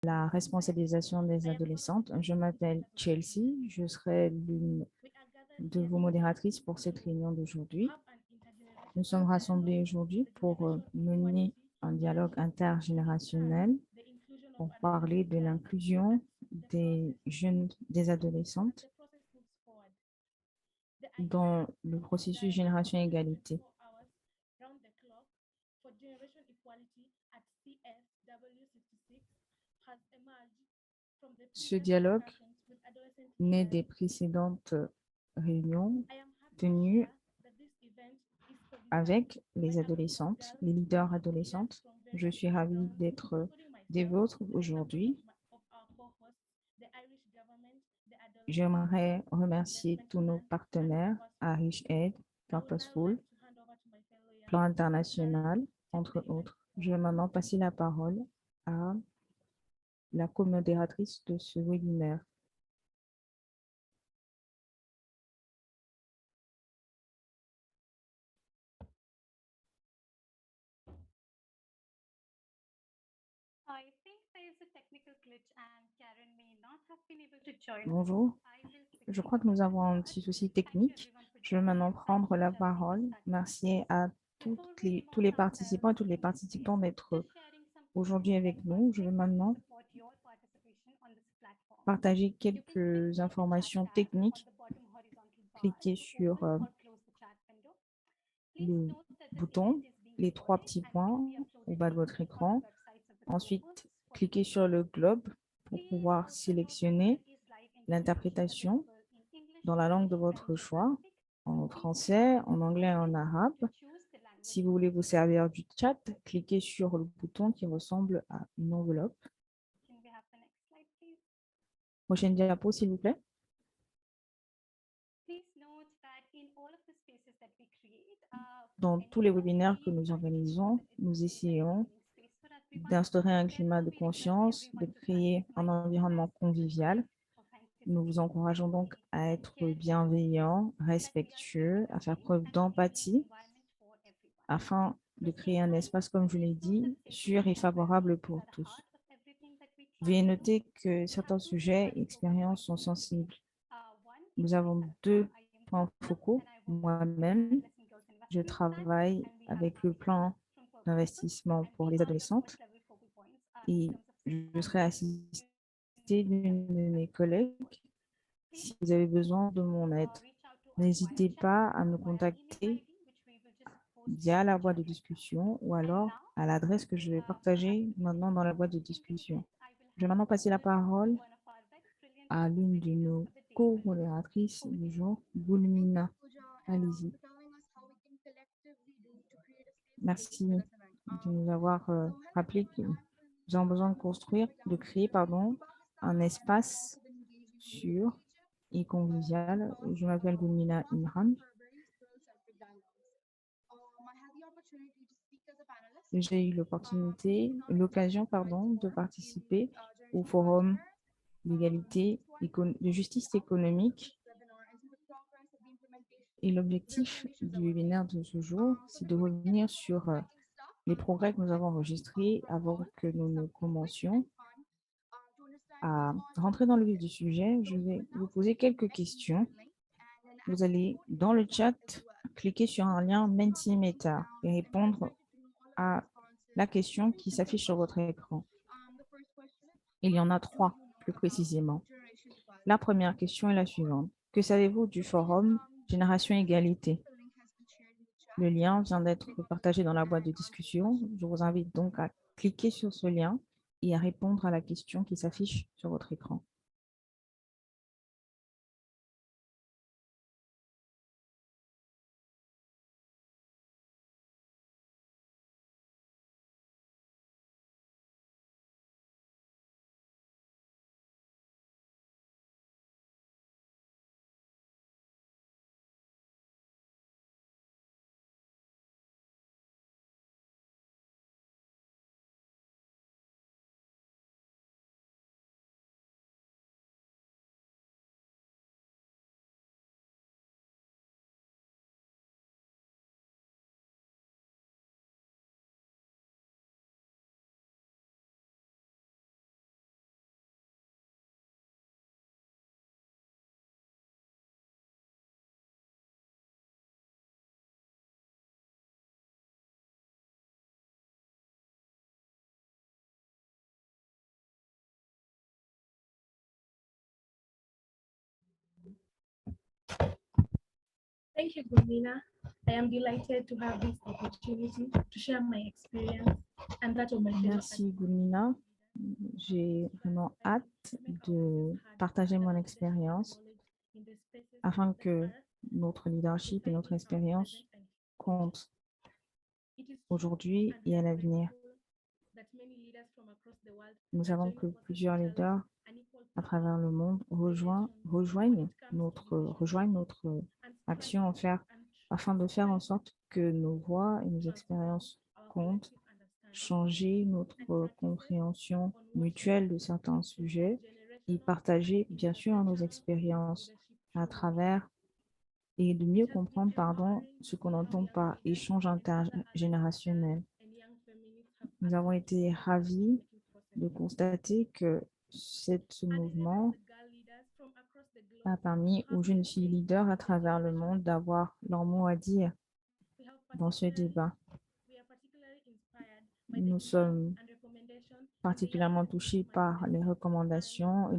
la responsabilisation des adolescentes. Je m'appelle Chelsea, je serai l'une de vos modératrices pour cette réunion d'aujourd'hui. Nous sommes rassemblés aujourd'hui pour mener un dialogue intergénérationnel pour parler de l'inclusion des jeunes, des adolescentes dans le processus Génération Égalité. Ce dialogue naît des précédentes réunions tenues avec les adolescentes, les leaders adolescentes. Je suis ravie d'être des vôtres aujourd'hui. J'aimerais remercier tous nos partenaires, Irish Aid, Purposeful, Plan International, entre autres. Je vais maintenant passer la parole à la co-modératrice de ce webinaire. Bonjour, je crois que nous avons un petit souci technique. Je vais maintenant prendre la parole. Merci à tous les participants et toutes les participantes d'être aujourd'hui avec nous. Je vais maintenant partager quelques informations techniques. Cliquez sur le bouton, les trois petits points au bas de votre écran. Ensuite, cliquez sur le globe pour pouvoir sélectionner l'interprétation dans la langue de votre choix, en français, en anglais et en arabe. Si vous voulez vous servir du chat, cliquez sur le bouton qui ressemble à une enveloppe. Prochaine diapo, s'il vous plaît. Dans tous les webinaires que nous organisons, nous essayons d'instaurer un climat de confiance, de créer un environnement convivial. Nous vous encourageons donc à être bienveillants, respectueux, à faire preuve d'empathie afin de créer un espace, comme je l'ai dit, sûr et favorable pour tous. Veuillez noter que certains sujets et expériences sont sensibles. Nous avons deux points focaux. Moi-même, je travaille avec le plan d'investissement pour les adolescentes et je serai assistée d'une de mes collègues si vous avez besoin de mon aide. N'hésitez pas à me contacter via la boîte de discussion ou alors à l'adresse que je vais partager maintenant dans la boîte de discussion. Je vais maintenant passer la parole à l'une de nos co-modératrices du jour, Gulmina. Allez-y. Merci de nous avoir rappelé que nous avons besoin de créer, pardon, un espace sûr et convivial. Je m'appelle Gulmina Imran. J'ai eu l'occasion, pardon, de participer au forum d'égalité, de justice économique. Et l'objectif du webinaire de ce jour, c'est de revenir sur les progrès que nous avons enregistrés avant que nous ne commencions à rentrer dans le vif du sujet. Je vais vous poser quelques questions. Vous allez, dans le chat, cliquer sur un lien Mentimeter et répondre à la question qui s'affiche sur votre écran. Il y en a trois, plus précisément. La première question est la suivante. Que savez-vous du forum Génération Égalité? Le lien vient d'être partagé dans la boîte de discussion. Je vous invite donc à cliquer sur ce lien et à répondre à la question qui s'affiche sur votre écran. Thank you, Gulmina. I am delighted to have this opportunity to share my experience and that of my fellow Merci, Gulmina. J'ai vraiment hâte de partager mon expérience afin que notre leadership et notre expérience comptent aujourd'hui et à l'avenir. Nous savons que plusieurs leaders à travers le monde rejoignent notre action afin de faire en sorte que nos voix et nos expériences comptent, changer notre compréhension mutuelle de certains sujets et partager bien sûr nos expériences à travers et de mieux comprendre, ce qu'on entend par échange intergénérationnel. Nous avons été ravis de constater que ce mouvement a permis aux jeunes filles leaders à travers le monde d'avoir leur mot à dire dans ce débat. Nous sommes particulièrement touchés par les recommandations et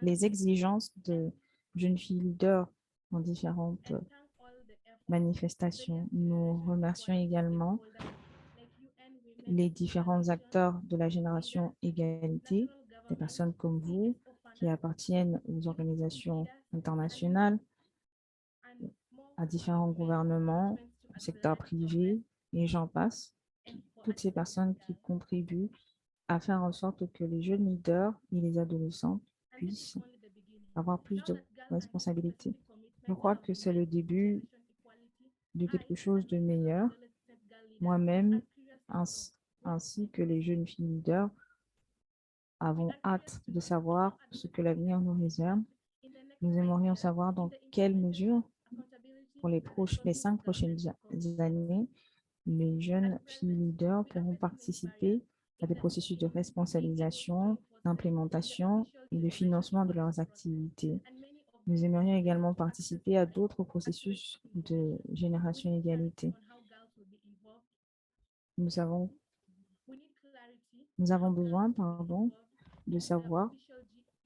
les exigences de jeunes filles leaders dans différentes manifestations. Nous remercions également les différents acteurs de la génération égalité, des personnes comme vous qui appartiennent aux organisations internationales, à différents gouvernements, au secteur privé et j'en passe. Toutes ces personnes qui contribuent à faire en sorte que les jeunes leaders et les adolescents puissent avoir plus de responsabilités. Je crois que c'est le début de quelque chose de meilleur. Moi-même, ainsi que les jeunes filles leaders, avons hâte de savoir ce que l'avenir nous réserve. Nous aimerions savoir dans quelle mesure, pour les 5 prochaines années, les jeunes filles leaders pourront participer à des processus de responsabilisation, d'implémentation et de financement de leurs activités. Nous aimerions également participer à d'autres processus de génération égalité. Nous avons besoin, de savoir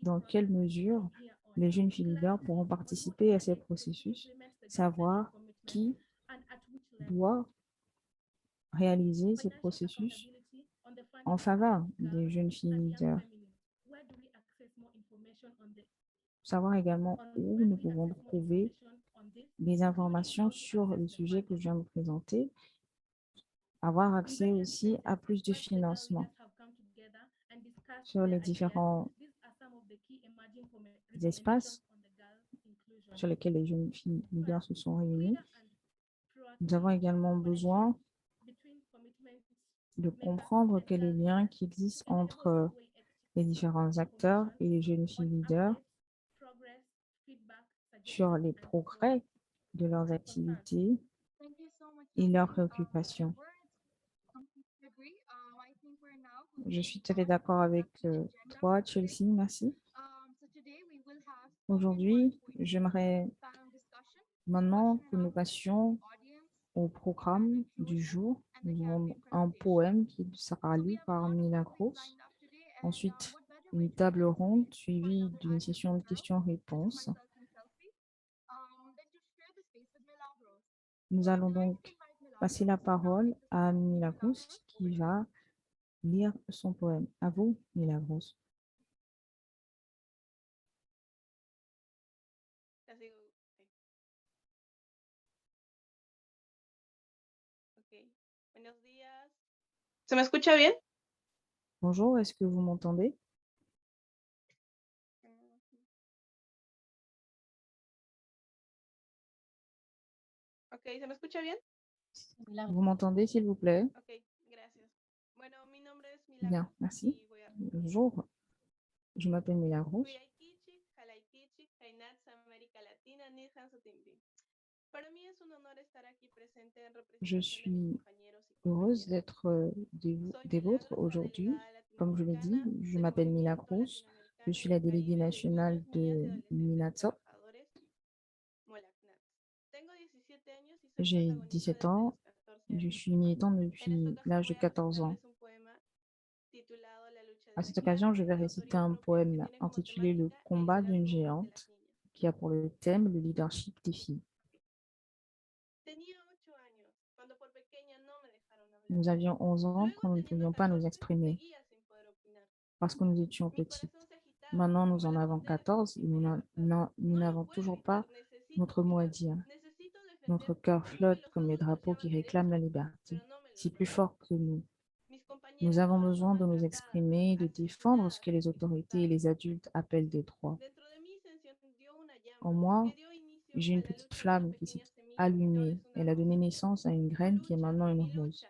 dans quelle mesure les jeunes filles leaders pourront participer à ces processus, savoir qui doit réaliser ces processus en faveur des jeunes filles leaders. Savoir également où nous pouvons trouver des informations sur le sujet que je viens de présenter, avoir accès aussi à plus de financement sur les différents espaces sur lesquels les jeunes filles leaders se sont réunies. Nous avons également besoin de comprendre quel est le lien qui existe entre les différents acteurs et les jeunes filles leaders sur les progrès de leurs activités et leurs préoccupations. Je suis tout à fait d'accord avec toi, Chelsea, merci. Aujourd'hui, j'aimerais maintenant que nous passions au programme du jour. Nous avons un poème qui sera lu par Milagros. Ensuite, une table ronde suivie d'une session de questions-réponses. Nous allons donc passer la parole à Milagros qui va lire son poème. À vous, Milagros. ¿Se me escucha bien? Bonjour, est-ce que vous m'entendez? Ok, ¿se me escucha bien? Vous m'entendez, s'il vous plaît? Ok, gracias. Bueno, mi nombre es Bien, Milagros. merci. Bonjour, je m'appelle Milagros. Je suis heureuse d'être des vôtres aujourd'hui. Comme je l'ai dit, je m'appelle Milagros. Je suis la déléguée nationale de Minatsop. J'ai 17 ans. Je suis militante depuis l'âge de 14 ans. À cette occasion, je vais réciter un poème intitulé « Le combat d'une géante » qui a pour le thème le leadership des filles. Nous avions 11 ans Luego quand nous ne teniendo pouvions pas nous catorce exprimer seguía sin poder opinar. parce que nous étions Mi petites. corazón se agitaba. Maintenant, nous en ¿Cuál avons frontera? 14 et Decía enojada. nous No lo n'avons puedo toujours pas evitar. Necesito notre mot à opinar. dire. Necesito defender. Notre cœur Y flotte los comme les otros drapeaux qui deseaban réclament la derechos, liberté. pero no me lo C'est plus daban. fort que nous. Mis Nous compañeras avons todas besoin son de nous maltratadas, exprimer, de défendre ce asesinadas, que les autorités et les expulsadas. adultes appellent des droits. Dentro de mí se encendió una En llama moi, que dio inicio j'ai a une la petite lucha de una flamme qui s'est pequeña semilla que ahora allumée. es un Elle a árbol. donné naissance à une Tu graine qui est lucha maintenant y une mi rose, lucha,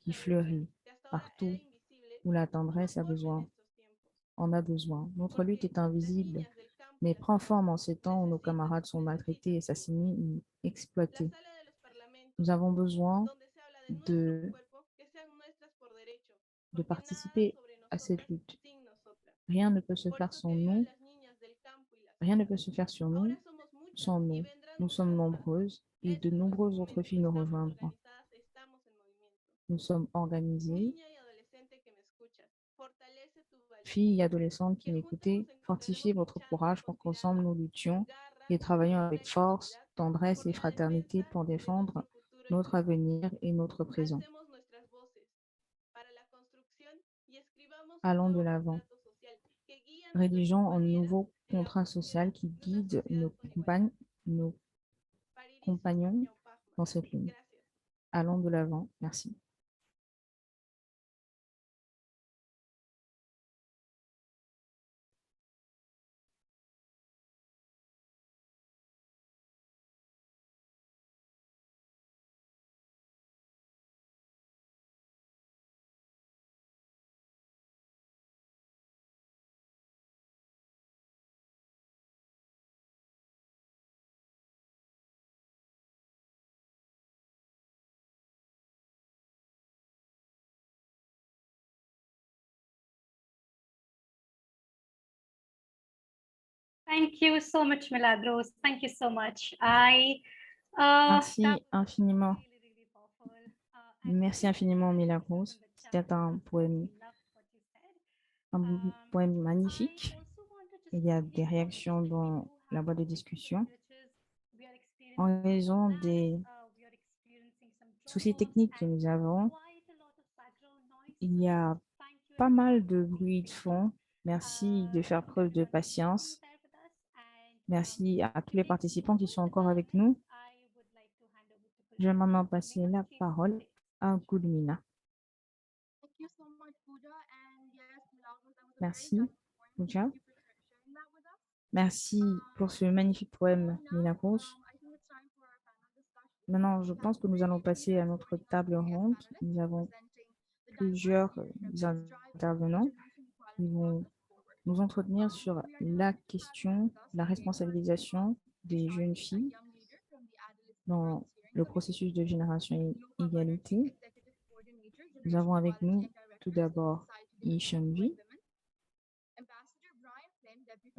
qui nuestra lucha, fleurit que hasta ahora era partout invisible, où la toma tendresse a forma en besoin, estos tiempos. en a besoin. Notre lutte Porque est las invisible, niñas del campo y mais las prend ciudades forme en ces temps où nos necesitan, camarades sont maltraités, necesitan tu voz. assassinés et La exploités. sala de los parlamentos, Nous avons besoin donde se habla de nuestro de, cuerpo, que sean nuestras por derecho, de porque nada participer sobre à cette nosotras lutte. sin nosotras. Rien ne peut se Por faire eso sans quería a nous. las niñas del campo y la Rien ne ciudad. peut se faire sur nous Ahora somos muchas sans y nous. vendrán Nous sommes muchas más. nombreuses et de Este es nuestro nombreuses autres momento. filles nous Estamos rejoindront. organizadas, estamos en movimiento. Nous sommes organisés. Niña y adolescente que me escuchas, fortalece tu Filles et valentía. adolescentes qui Que juntas m'écoutaient, nos encontraremos fortifiez votre luchando courage con pour qu'ensemble mirada, nous con luttions garra, et travaillions con avec force, flexibilidad, tendresse por et la fraternité defensa pour de défendre nuestro futuro y notre presente. avenir et notre présent. Alcemos nuestras voces para la construcción y escribamos un Allons de nuevo l'avant. contrato social que guíe a nuestras Rédigeons un compañeras nouveau en la contrat búsqueda social qui de una guide sociedad con igualdad. nos Paririsu compagnons Ñaupajma. dans cette ligne. Gracias. Allons de l'avant. Merci. Thank you so much, Milagros. Thank you so much. Merci infiniment. Really, really powerful. And Merci thank you infiniment, so much Milagros. in the chat. C'était un poème, Really loved what you said. poème I magnifique. also want to just Il y a des quickly point réactions out that we dans do la have boîte de some technical discussion. glitches. We are experiencing En raison some des lags, we are experiencing some soucis drop-offs techniques que and nous avons, quite a lot of background noise. il y a Thank you pas in mal advance de for bruit being de patient. fond. Merci de faire preuve de Everyone who's patience. still there with us. And Merci à tous les moving participants qui sont forward, encore avec nous. I would like to hand over to Je vais Kulmina. maintenant passer Kulmina, la please go parole ahead. à Gulmina. Thank you so much, Pooja. And yes, Milagros, that was a very Merci, touching poem. Pooja. Thank you for sharing that with us. Merci pour ce magnifique poème, So now, Milagros. I think it's time for our panel discussion. Maintenant, je We have pense que nous allons three passer à leaders notre joining us table today as ronde. panelists, Nous avons presenting the diverse plusieurs leadership that's driving intervenants intergenerational qui equality vont process forward. nous entretenir sur We are la delighted to have question, with us la today first of responsabilisation all, des jeunes Ishanvi, a filles young leader from the Adolescent dans Rights Steering le Committee, processus de génération Nilofa égalité. Banerjee, Executive Coordinator, Nous Generational avons avec Equality nous and tout Director, d'abord Society Division for Ishanvi, Women, Ambassador Brian Flynn, Deputy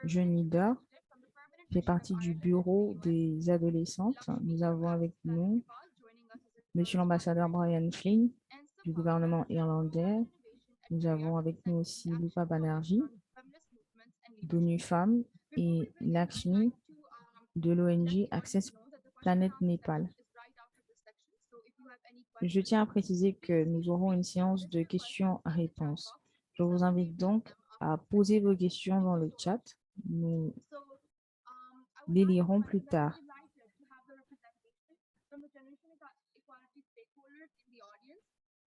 jeune Permanent leader, Representative from the Permanent fait Mission of partie du Ireland in bureau the US, des adolescentes. Lakshmi Nous avons avec Francis nous Ladrikal, joining us as a Monsieur third l'ambassadeur moderator, Brian Flynn and du Safa, gouvernement representing irlandais. Women Innovation at Nous Career, avons avec nous representing aussi the Action Lupa Coalition Banerjee on Feminist Movements and d'ONU Leadership. Femmes Before we et begin, I'd Lakshmi like to de let l'ONG the audience Access know that the question and Planet answer Népal. section is right after this section. So if you have any Je questions, tiens à préciser que please nous feel aurons free une to séance list de your questions in the chat questions-réponses. box. Je vous Someone may invite read donc them after à the poser section. vos questions Thank dans you le so chat. much. Nous So I would les like to lirons plus mention that tard. we're delighted to have the representation from the generation equality stakeholders in the audience.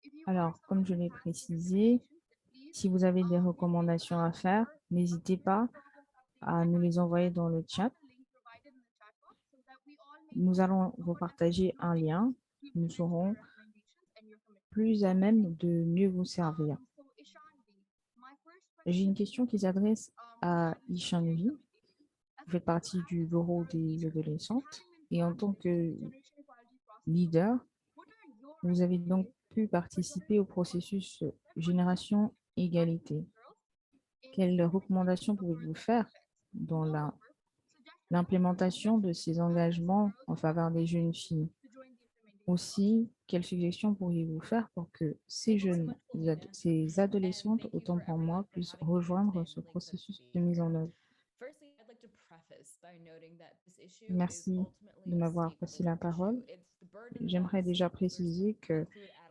If you are Alors, comme someone je who l'ai has any précisé, recommendations, then please si vous avez des you recommandations à can faire, share n'hésitez pas progress updates à and nous les envoyer milestones dans le on chat. the link provided in the chat box so that we all may Nous know allons vous what efforts partager you're un taking lien. to Nous implement serons your recommendations and your commitments. plus à même de mieux vous servir. So Ishanvi, my first J'ai question une to question you qui is s'adresse for the à Adolescent Steering Ishanvi. Committee. As Vous a faites fellow partie du adolescent bureau third des leader and adolescentes having been et en part tant of the que generation equality process so leader, far, what are your vous avez donc recommendations pu for participer au generational equality processus initiative for youth, Génération especially Égalité. girls, in Quelles implementing recommandations the pouvez-vous girls' faire defense? dans Moreover, suggestions on l'implémentation de suggestions ces for adolescent engagements girls en who are faveur des jeunes seeking filles? to join the implementation process? Aussi, quelles suggestions pourriez-vous faire pour que ces jeunes, ces adolescentes, autant pour moi, puissent rejoindre ce processus de mise en œuvre? Merci de m'avoir passé la parole. J'aimerais déjà préciser que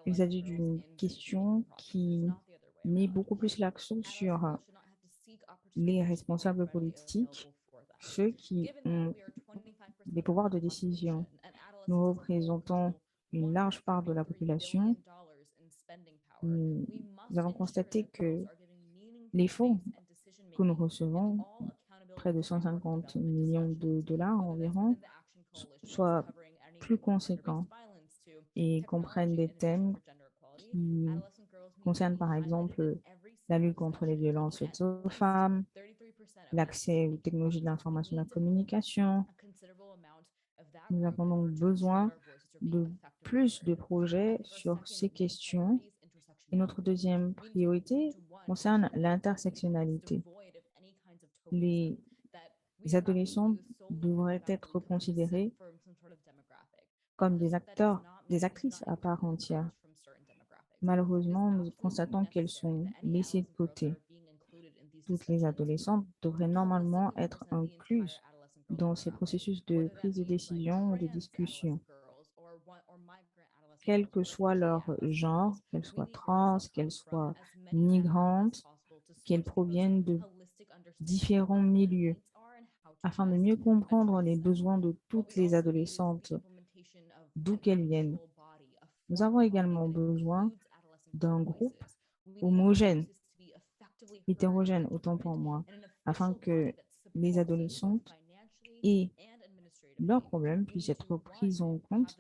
Il s'agit d'une question qui met beaucoup plus l'accent sur les responsables politiques, ceux qui ont des pouvoirs de décision. Nous représentons une large part de la population. Nous avons constaté que les fonds que nous recevons, près de 150 millions de dollars environ, soient plus conséquents et comprennent des thèmes qui concernent par exemple la lutte contre les violences faites aux femmes, l'accès aux technologies de l'information et de la communication. Nous avons donc besoin de plus de projets sur ces questions. Et notre deuxième priorité concerne l'intersectionnalité. Les adolescents devraient être considérés comme des acteurs, des actrices à part entière. Malheureusement, nous constatons qu'elles sont laissées de côté. Toutes les adolescentes devraient normalement être incluses dans ces processus de prise de décision ou de discussion, quel que soit leur genre, qu'elles soient trans, qu'elles soient migrantes, qu'elles proviennent de différents milieux, afin de mieux comprendre les besoins de toutes les adolescentes, d'où qu'elles viennent. Nous avons également besoin d'un groupe homogène, hétérogène, autant pour moi, afin que les adolescentes et leurs problèmes puissent être pris en compte.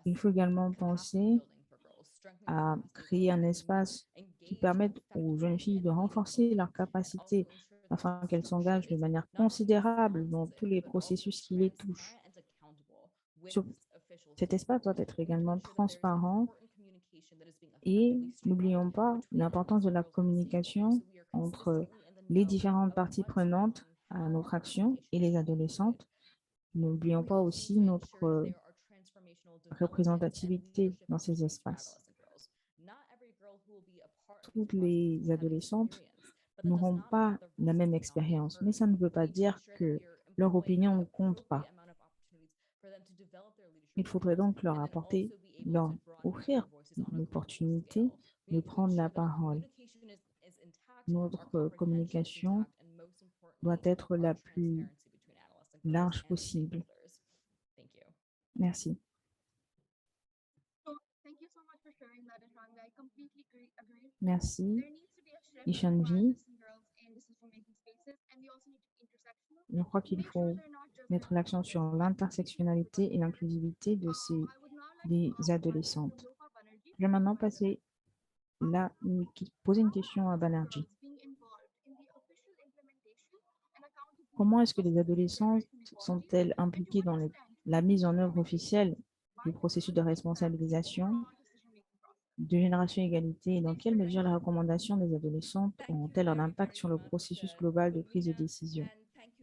Il faut également penser à créer un espace qui permette aux jeunes filles de renforcer leurs capacités afin qu'elles s'engagent de manière considérable dans tous les processus qui les touchent. Cet espace doit être également transparent et n'oublions pas l'importance de la communication entre les différentes parties prenantes à notre action et les adolescentes. N'oublions pas aussi notre représentativité dans ces espaces. Toutes les adolescentes n'auront pas la même expérience, mais ça ne veut pas dire que leur opinion ne compte pas. Il faudrait donc leur offrir l'opportunité de prendre la parole. Notre communication doit être la plus large possible. Merci. Merci, Ishanvi. Je crois qu'il faut mettre l'accent sur l'intersectionnalité et l'inclusivité des adolescentes. Je vais maintenant poser une question à Banerjee. Comment est-ce que les adolescentes sont-elles impliquées dans la mise en œuvre officielle du processus de responsabilisation de Génération Égalité et dans quelle mesure les recommandations des adolescentes ont-elles un impact sur le processus global de prise de décision?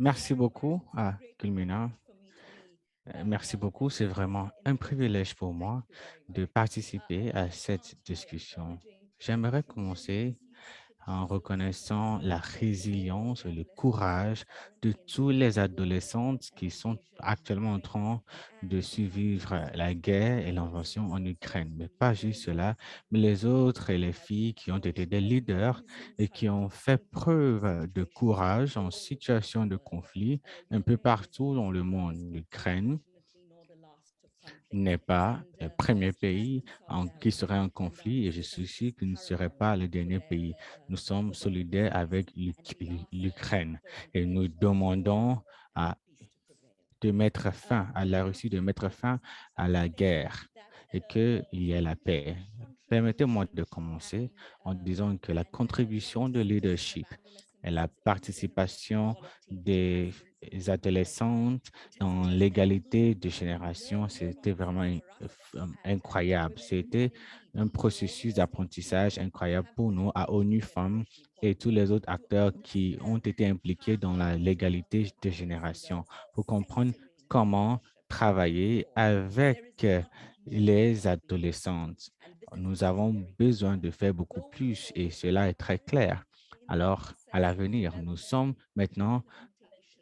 Merci beaucoup à Culmina. Merci beaucoup. C'est vraiment un privilège pour moi de participer à cette discussion. J'aimerais commencer en reconnaissant la résilience et le courage de tous les adolescentes qui sont actuellement en train de survivre la guerre et l'invasion en Ukraine. Mais pas juste cela, mais les autres et les filles qui ont été des leaders et qui ont fait preuve de courage en situation de conflit un peu partout dans le monde. L'Ukraine n'est pas le premier pays qui serait en conflit et je suis sûr qu'il ne serait pas le dernier pays. Nous sommes solidaires avec l'Ukraine et nous demandons de mettre fin à la Russie, de mettre fin à la guerre et qu'il y ait la paix. Permettez-moi de commencer en disant que la contribution de leadership et la participation des adolescentes dans l'égalité de génération, c'était vraiment incroyable. C'était un processus d'apprentissage incroyable pour nous à ONU Femmes et tous les autres acteurs qui ont été impliqués dans la légalité de génération pour comprendre comment travailler avec les adolescentes. Nous avons besoin de faire beaucoup plus et cela est très clair. Alors, à l'avenir, nous sommes maintenant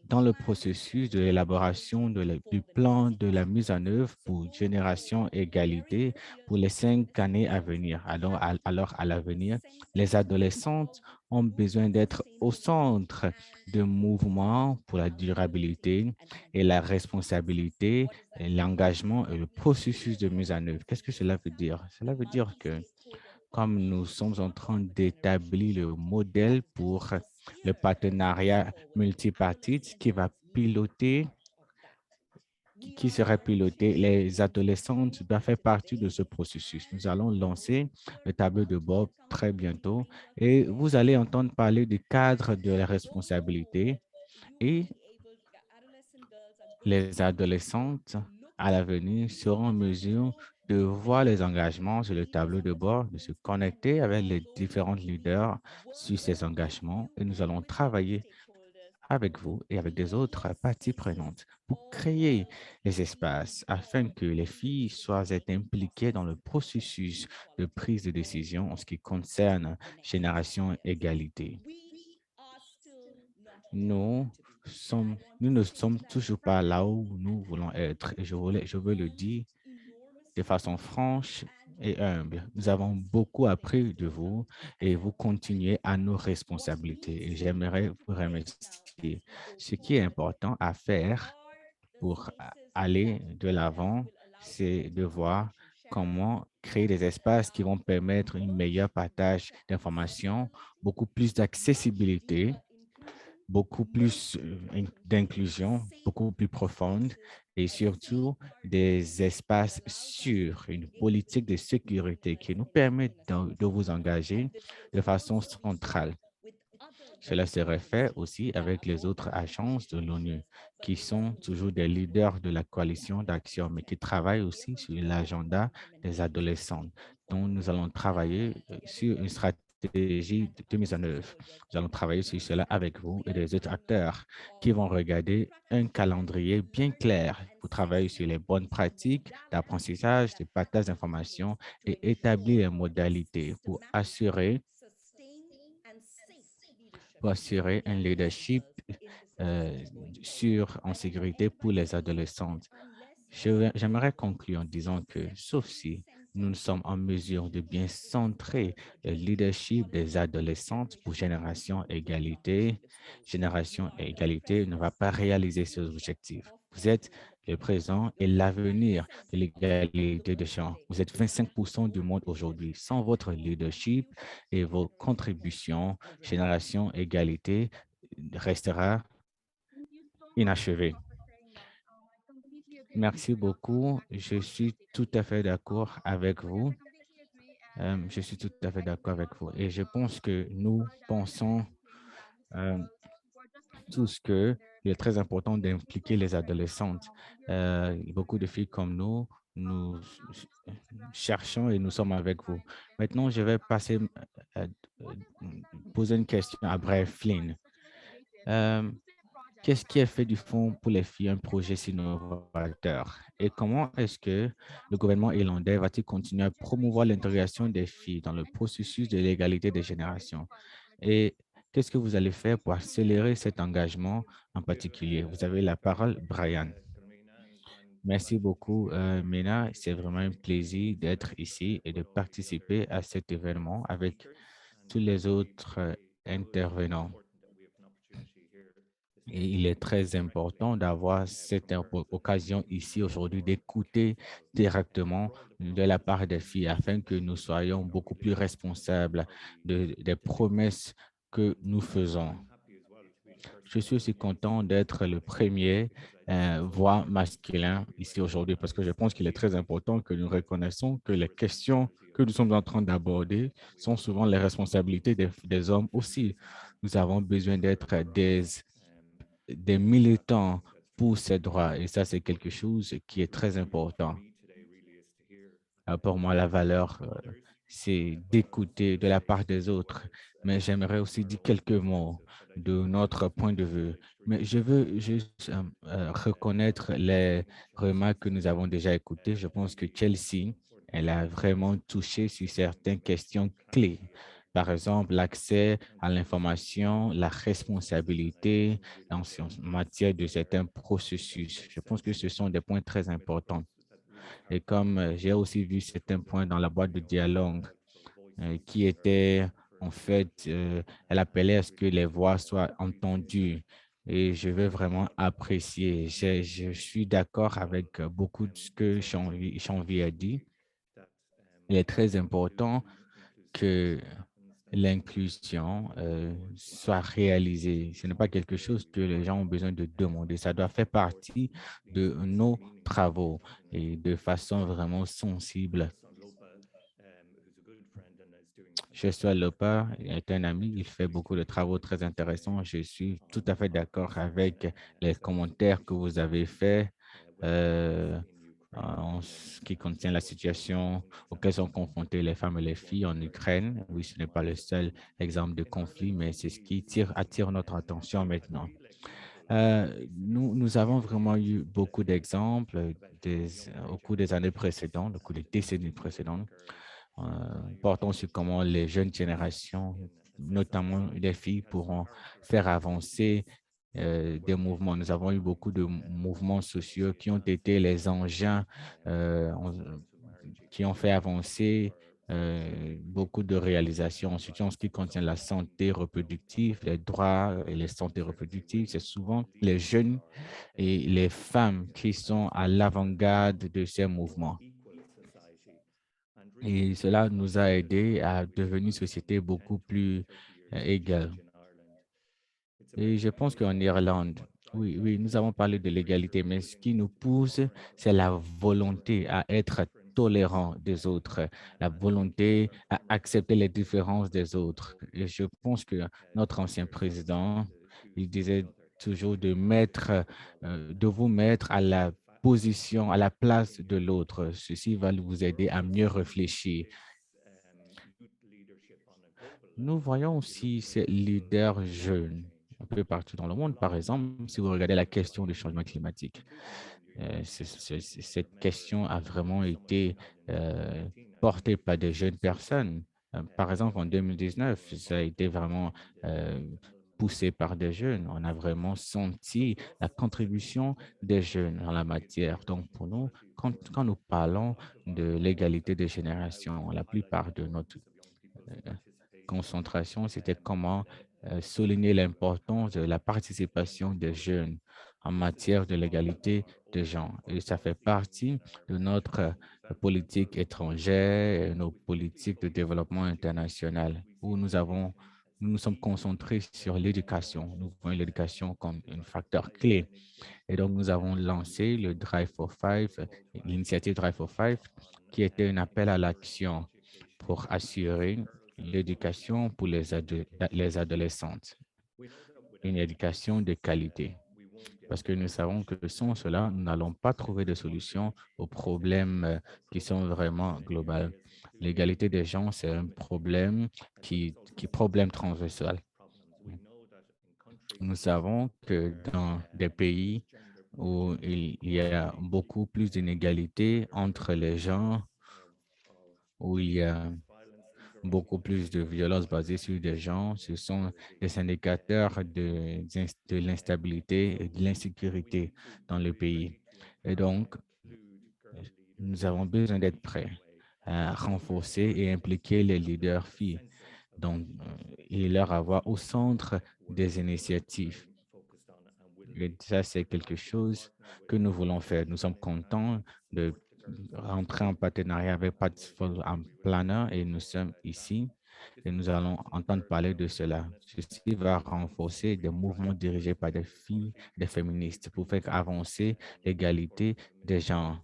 dans le processus de l'élaboration du plan de la mise en œuvre pour Génération Égalité pour les 5 années à venir. Alors à l'avenir, les adolescentes ont besoin d'être au centre de mouvements pour la durabilité et la responsabilité, et l'engagement et le processus de mise en œuvre. Qu'est-ce que cela veut dire? Cela veut dire que comme nous sommes en train d'établir le modèle pour le partenariat multipartite qui sera piloté, les adolescentes doivent faire partie de ce processus. Nous allons lancer le tableau de bord très bientôt et vous allez entendre parler du cadre de la responsabilité et les adolescentes à l'avenir seront en mesure de voir les engagements sur le tableau de bord, de se connecter avec les différents leaders sur ces engagements et nous allons travailler avec vous et avec des autres parties prenantes pour créer les espaces afin que les filles soient impliquées dans le processus de prise de décision en ce qui concerne Génération Égalité. Nous ne sommes toujours pas là où nous voulons être et je veux le dire de façon franche et humble. Nous avons beaucoup appris de vous et vous continuez à nos responsabilités. Et j'aimerais vous remercier. Ce qui est important à faire pour aller de l'avant, c'est de voir comment créer des espaces qui vont permettre un meilleur partage d'informations, beaucoup plus d'accessibilité, beaucoup plus d'inclusion, beaucoup plus profonde et surtout des espaces sûrs, une politique de sécurité qui nous permet de vous engager de façon centrale. Cela serait fait aussi avec les autres agences de l'ONU qui sont toujours des leaders de la coalition d'action, mais qui travaillent aussi sur l'agenda des adolescents, dont nous allons travailler sur une stratégie de mise en œuvre. Nous allons travailler sur cela avec vous et les autres acteurs qui vont regarder un calendrier bien clair pour travailler sur les bonnes pratiques d'apprentissage, de partage d'informations et établir les modalités pour assurer un leadership sûr en sécurité pour les adolescentes. J'aimerais conclure en disant que, sauf si nous sommes en mesure de bien centrer le leadership des adolescentes pour Génération Égalité ne va pas réaliser ses objectifs. Vous êtes le présent et l'avenir de l'égalité de genre. Vous êtes 25% du monde aujourd'hui. Sans votre leadership et vos contributions, Génération Égalité restera inachevée. Merci beaucoup. Je suis tout à fait d'accord avec vous. Je suis tout à fait d'accord avec vous. Et je pense que nous pensons tous qu'il est très important d'impliquer les adolescentes. Beaucoup de filles comme nous cherchons et nous sommes avec vous. Maintenant, je vais poser une question à Bref Flynn. Qu'est-ce qui est fait du Fonds pour les filles un projet si novateur? Et comment est-ce que le gouvernement irlandais va-t-il continuer à promouvoir l'intégration des filles dans le processus de l'égalité des générations? Et qu'est-ce que vous allez faire pour accélérer cet engagement en particulier? Vous avez la parole, Brian. Merci beaucoup, Mena. C'est vraiment un plaisir d'être ici et de participer à cet événement avec tous les autres intervenants. Et il est très important d'avoir cette occasion ici aujourd'hui d'écouter directement de la part des filles afin que nous soyons beaucoup plus responsables des promesses que nous faisons. Je suis aussi content d'être le premier voix masculin ici aujourd'hui parce que je pense qu'il est très important que nous reconnaissons que les questions que nous sommes en train d'aborder sont souvent les responsabilités des hommes aussi. Nous avons besoin d'être des militants pour ces droits. Et ça, c'est quelque chose qui est très important. Pour moi, la valeur, c'est d'écouter de la part des autres. Mais j'aimerais aussi dire quelques mots de notre point de vue. Mais je veux juste reconnaître les remarques que nous avons déjà écoutées. Je pense que Chelsea, elle a vraiment touché sur certaines questions clés. par exemple, l'accès à l'information, la responsabilité en matière de certains processus. Je pense que ce sont des points très importants. Et comme j'ai aussi vu certains points dans la boîte de dialogue qui étaient, en fait, elle appelait à ce que les voix soient entendues. Et je veux vraiment apprécier. Je suis d'accord avec beaucoup de ce que Chanvi a dit. Il est très important que l'inclusion soit réalisée. Ce n'est pas quelque chose que les gens ont besoin de demander. Ça doit faire partie de nos travaux et de façon vraiment sensible. Joshua Loper est un ami, il fait beaucoup de travaux très intéressants. Je suis tout à fait d'accord avec les commentaires que vous avez faits en ce qui concerne la situation auquel sont confrontées les femmes et les filles en Ukraine. Oui, ce n'est pas le seul exemple de conflit, mais c'est ce qui attire notre attention maintenant. Nous avons vraiment eu beaucoup d'exemples au cours des années précédentes, au cours des décennies précédentes, portant sur comment les jeunes générations, notamment les filles, pourront faire avancer des mouvements. Nous avons eu beaucoup de mouvements sociaux qui ont été les engins qui ont fait avancer beaucoup de réalisations, surtout en ce qui concerne la santé reproductive, les droits et les santé reproductives. C'est souvent les jeunes et les femmes qui sont à l'avant-garde de ces mouvements. Et cela nous a aidés à devenir une société beaucoup plus égale. Et je pense qu'en Irlande, oui, nous avons parlé de l'égalité, mais ce qui nous pousse, c'est la volonté à être tolérant des autres, la volonté à accepter les différences des autres. Et je pense que notre ancien président, il disait toujours de vous mettre à la position, à la place de l'autre. Ceci va vous aider à mieux réfléchir. Nous voyons aussi ces leaders jeunes un peu partout dans le monde. Par exemple, si vous regardez la question du changement climatique, cette question a vraiment été portée par des jeunes personnes. Par exemple, en 2019, ça a été vraiment poussé par des jeunes. On a vraiment senti la contribution des jeunes en la matière. Donc, pour nous, quand nous parlons de l'égalité des générations, la plupart de notre concentration, c'était comment souligner l'importance de la participation des jeunes en matière de l'égalité des genres. Et ça fait partie de notre politique étrangère et nos politiques de développement international où nous nous sommes concentrés sur l'éducation. Nous voyons l'éducation comme un facteur clé. Et donc, nous avons lancé le Drive for Five, l'initiative Drive for Five, qui était un appel à l'action pour assurer l'éducation pour les adolescentes, une éducation de qualité. Parce que nous savons que sans cela, nous n'allons pas trouver de solution aux problèmes qui sont vraiment globaux. L'égalité des gens, c'est un problème problème transversal. Nous savons que dans des pays où il y a beaucoup plus d'inégalités entre les gens, où il y a beaucoup plus de violences basées sur des gens, ce sont des indicateurs de l'instabilité et de l'insécurité dans le pays. Et donc, nous avons besoin d'être prêts à renforcer et impliquer les leaders filles et leur avoir au centre des initiatives. Et ça, c'est quelque chose que nous voulons faire. Nous sommes contents de rentrer en partenariat avec Participle Planner et nous sommes ici et nous allons entendre parler de cela. Ceci va renforcer des mouvements dirigés par des filles, des féministes pour faire avancer l'égalité des genres.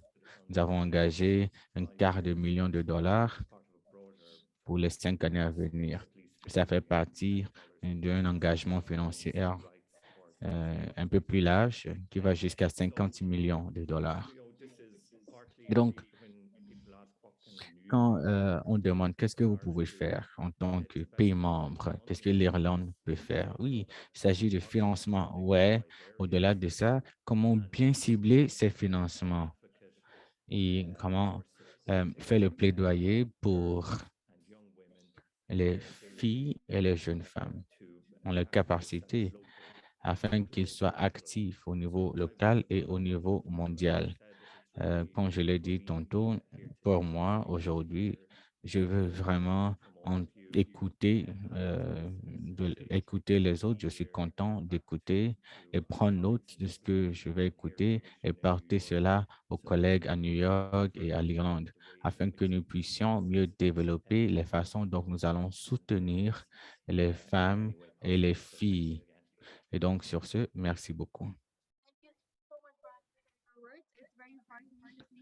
Nous avons engagé un quart de million de dollars pour les 5 années à venir. Ça fait partie d'un engagement financier un peu plus large qui va jusqu'à 50 millions de dollars. Et donc, quand on demande qu'est-ce que vous pouvez faire en tant que pays membre, qu'est-ce que l'Irlande peut faire? Oui, il s'agit de financement. Ouais, au-delà de ça, comment bien cibler ces financements et comment faire le plaidoyer pour les filles et les jeunes femmes ont la capacité afin qu'ils soient actifs au niveau local et au niveau mondial. Comme je l'ai dit tantôt, pour moi, aujourd'hui, je veux vraiment écouter, écouter les autres. Je suis content d'écouter et prendre note de ce que je vais écouter et porter cela aux collègues à New York et à l'Irlande afin que nous puissions mieux développer les façons dont nous allons soutenir les femmes et les filles. Et donc, sur ce, merci beaucoup.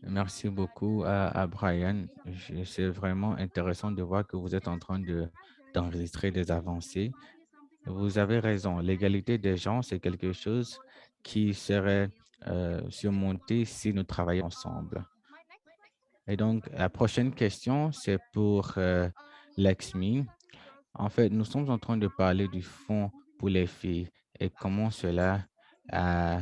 Merci beaucoup à Brian. C'est vraiment intéressant de voir que vous êtes en train d'enregistrer des avancées. Vous avez raison. L'égalité des genres, c'est quelque chose qui serait surmonté si nous travaillons ensemble. Et donc, la prochaine question, c'est pour Lexmi. En fait, nous sommes en train de parler du fonds pour les filles et comment cela a,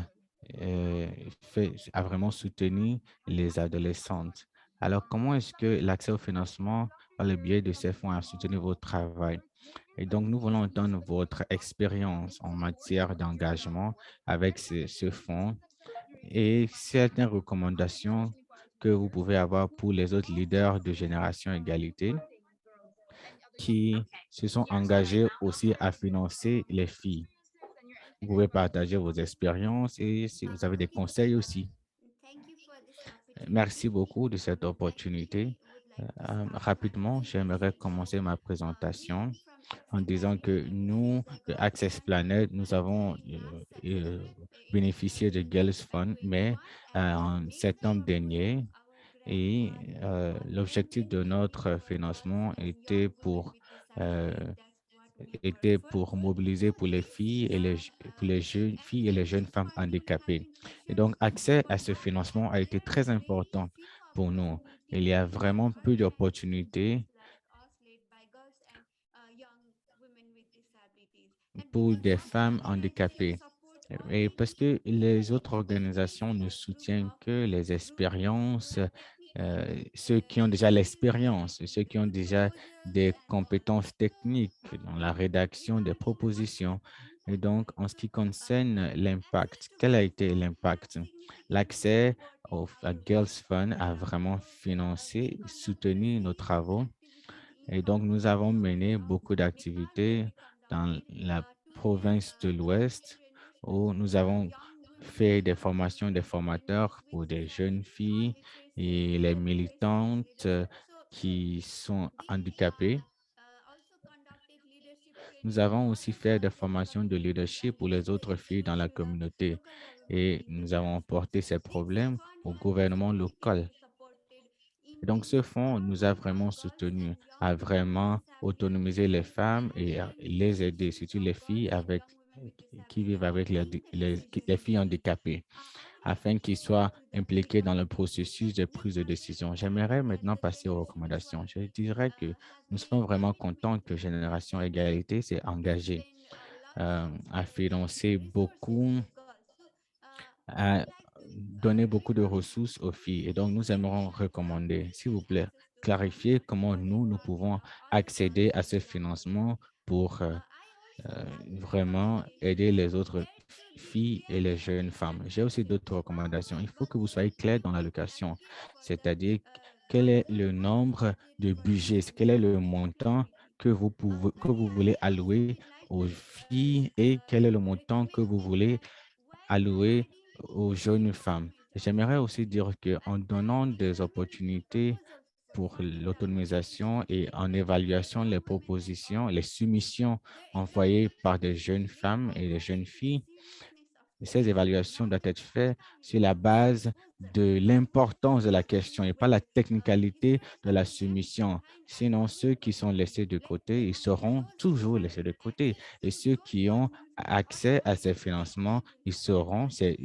a vraiment soutenu les adolescentes. Alors, comment est-ce que l'accès au financement par le biais de ces fonds a soutenu votre travail? Et donc, nous voulons entendre votre expérience en matière d'engagement avec ce fonds et certaines recommandations que vous pouvez avoir pour les autres leaders de Génération Égalité qui se sont engagés aussi à financer les filles. Vous pouvez partager vos expériences et si vous avez des conseils aussi. Merci beaucoup de cette opportunité. Rapidement, j'aimerais commencer ma présentation en disant que nous, de Access Planet, nous avons bénéficié de Girls Fund, mais en septembre dernier, et l'objectif de notre financement était pour mobiliser pour les filles et pour les jeunes filles et les jeunes femmes handicapées. Et donc, accès à ce financement a été très important pour nous. Il y a vraiment peu d'opportunités pour des femmes handicapées. Et parce que les autres organisations ne soutiennent que les expériences, ceux qui ont déjà l'expérience, ceux qui ont déjà des compétences techniques dans la rédaction des propositions. Et donc, en ce qui concerne l'impact, quel a été l'impact? L'accès à Girls Fund a vraiment financé, soutenu nos travaux. Et donc, nous avons mené beaucoup d'activités dans la province de l'Ouest où nous avons fait des formations des formateurs pour des jeunes filles et les militantes qui sont handicapées. Nous avons aussi fait des formations de leadership pour les autres filles dans la communauté et nous avons porté ces problèmes au gouvernement local. Et donc, ce fonds nous a vraiment soutenus à vraiment autonomiser les femmes et à les aider, surtout les filles qui vivent avec les filles handicapées, afin qu'ils soient impliqués dans le processus de prise de décision. J'aimerais maintenant passer aux recommandations. Je dirais que nous sommes vraiment contents que Génération Égalité s'est engagée à financer beaucoup, à donner beaucoup de ressources aux filles. Et donc, nous aimerons recommander, s'il vous plaît, clarifier comment nous pouvons accéder à ce financement pour vraiment aider les autres filles et les jeunes femmes. J'ai aussi d'autres recommandations. Il faut que vous soyez clair dans l'allocation, c'est-à-dire quel est le nombre de budgets, quel est le montant que vous voulez allouer aux filles et quel est le montant que vous voulez alloué aux jeunes femmes. J'aimerais aussi dire qu'en donnant des opportunités pour l'autonomisation et en évaluation les propositions, les soumissions envoyées par des jeunes femmes et des jeunes filles, ces évaluations doivent être faites sur la base de l'importance de la question et pas la technicalité de la soumission. Sinon, ceux qui sont laissés de côté, ils seront toujours laissés de côté. Et ceux qui ont accès à ces financements, ils seront ces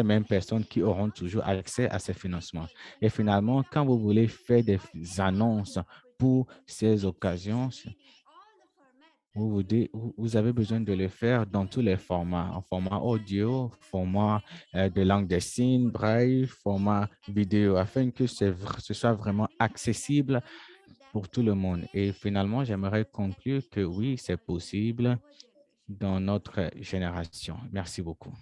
mêmes personnes qui auront toujours accès à ces financements. Et finalement, quand vous voulez faire des annonces pour ces occasions, vous avez besoin de le faire dans tous les formats, en format audio, format de langue des signes, braille, format vidéo, afin que ce soit vraiment accessible pour tout le monde. Et finalement, j'aimerais conclure que oui, c'est possible dans notre génération. Merci beaucoup.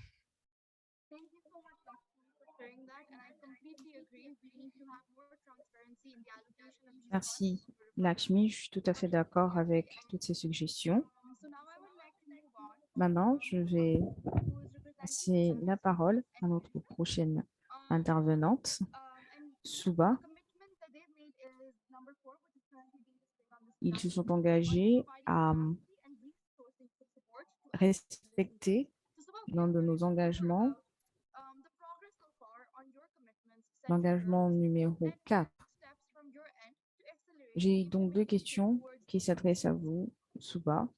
Thank you so much, Lakshmi, for sharing that. And I completely agree. We need to have more transparency in the allocation of GFAR. Merci, Lakshmi. Je suis tout à fait d'accord avec toutes ces suggestions. So now I would like to move on Maintenant, je vais who is representing passer la parole à notre prochaine intervenante, and Suba. the commitment that they've made is number 4, which is currently being displayed on the Ils se slide, sont engagés à capacity and resourcing for support to respecter So Suba, we l'un are de nos curious to hear engagements, about the progress so far on your commitments set for l'engagement girls numéro and 4. steps from your end to accelerate J'ai donc deux implementation questions towards qui s'adressent à vous, Suba.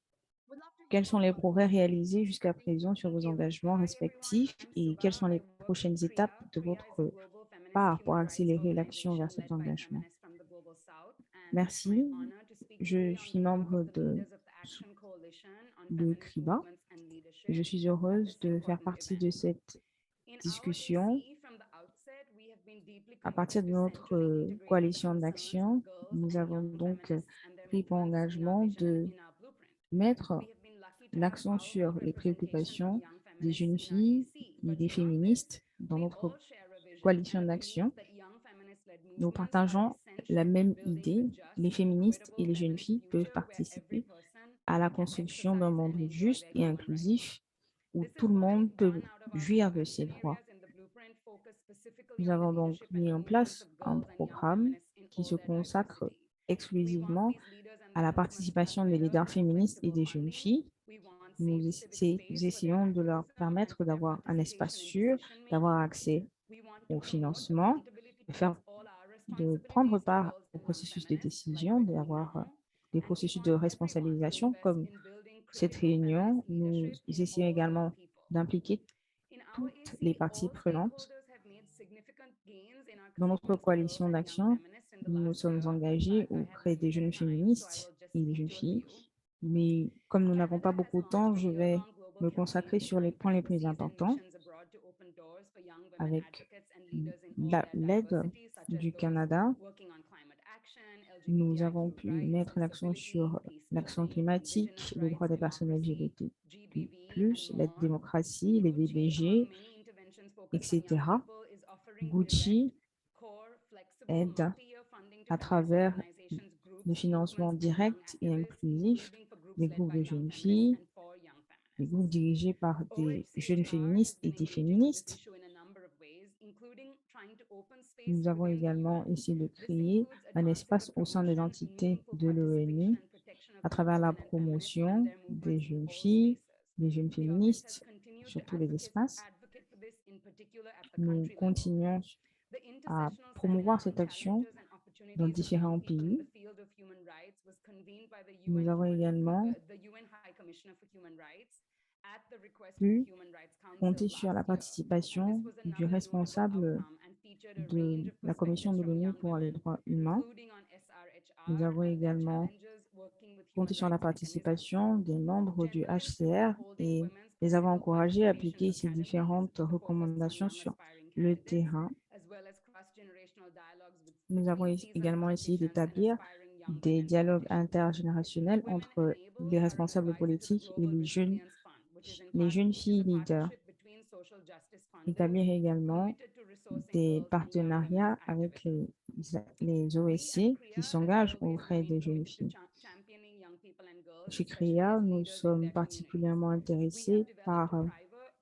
Would love to hear Quels sont more les about progrès réalisés jusqu'à présent sur vos Thank you. engagements Hi, respectifs everyone. I'm et Suba. quelles sont I les work prochaines with étapes CREA. de CREA is a votre global feminist part pour human rights accélérer l'action vers organization cet led by engagement? feminists from the Global South. And it's my Merci. honor to speak Je today on suis behalf membre of the leaders of the Action Coalition on de Feminist CRIBA Movements and et je Leadership suis at heureuse this de faire important partie event. de cette In our discussion. AC, from the outset, we have been deeply À committed partir de to notre centrally integrating the coalition concerns d'action, of girls nous and avons young donc feminists and their pris pour movements in our engagement vision and de in our blueprint. mettre We have been lucky to have l'accent powerful sur les representation of préoccupations young des feminists jeunes in our filles AC. et But des beyond this, féministes dans we notre all share a vision coalition and a d'action. belief that young feminist-led Nous movements are partageons la essential in même building a idée. just, Les féministes et equitable les jeunes feminist filles peuvent future where every participer person à la can construction d'un exercise and monde enjoy juste their et human rights. inclusif où This is tout le why monde peut one out of our jouir four de ses action droits. areas in the blueprint focus specifically Nous on the avons donc leadership and mis the en movements place of un girls and young programme feminists in qui all se their consacre diversity. We want exclusivement these leaders and à their la movements to have participation des better leaders and more féministes et flexible des jeunes funding. filles. We want Nous safe civic space for their essayons de leur activism and permettre for their d'avoir un espace participation in sûr, decision d'avoir making. accès We want to au promote financement, accountability de towards faire, all our de prendre responsibilities to part girls au and young processus de feminists, like décision, we're doing d'avoir now. des And we processus de want everyone to responsabilisation invest comme in building cette critical réunion. feminist Nous leadership in essayons all young également people. d'impliquer In our toutes les AC, parties all prenantes. stakeholders have made significant gains in our Dans notre commitments to girls coalition and young d'action, feminists in the nous nous last sommes year, engagés but I have auprès des limited jeunes time, so I féministes will just et des speak jeunes to a filles. few. Mais comme nous n'avons pas Canada has beaucoup de temps, launched a je vais year-long global me consacrer campaign to sur les fund points les plus pregnancies and importants missions abroad to open doors for young women avec advocates and leaders in all their l'aide diversity, such as du those Canada. working on climate action, Nous avons LGBTIQ pu rights mettre and l'accent civility, sur peace l'action building, climatique, indigenous les rights, droits des personnes democracy, LGBTQ+, GBV, and la more. démocratie, les Gucci, among DBG, many interventions focused on young etc. people, is offering direct, Gucci core, flexible, aide multi-year funding to à feminist travers organizations, le groups, financement movements, and young direct et activists, inclusif including for groups des led groupes by de young jeunes feminists filles, and for young des feminists. groupes dirigés par des jeunes OHCHR has féministes et been des engaging with this féministes. issue in a number of ways, including trying to open space Nous avons within the également UN. essayé de This créer includes un advancing the espace au sein des promotion, entités meaningful de participation, l'ONU and protection of à young travers la women and feminists and promotion their des movements in jeunes all filles, spaces. des jeunes The office has féministes continued to sur tous les espaces. advocate for this, in particular at the Nous country level. continuons The à intersessional seminar promouvoir on cette action challenges and dans opportunities of young différents people in the pays. field of human rights was convened by the Nous avons également UN High Commissioner for Human Rights at the request of the pu Human Rights Council compter sur la last year. And this participation was du another notable responsable outcome and featured a de range of la Commission perspectives de from l'ONU young pour les women, droits humains. including on Nous SRHR avons and their également challenges working with compté human sur la rights mechanisms. participation des membres du Generally, we are HCR holding et women's les avons political encouragés à participation appliquer ces academies différentes to focus on recommandations young sur aspiring le candidates, terrain. as well as cross-generational dialogues Nous avons between seasoned également essayé politicians and d'établir aspiring young des women dialogues politicians. intergénérationnels Women entre Enable les are an responsables advisor to the politiques et Global Resilience Fund, which is filles a leaders. partnership between social justice funders Établir également committed to resourcing des girls and young women's partenariats avec activism. les We at OSC qui CREA have s'engagent always auprès remained des jeunes committed to filles. championing young people and girls, Chez especially CREA, as nous leaders in sommes their communities. particulièrement We intéressés have developed par a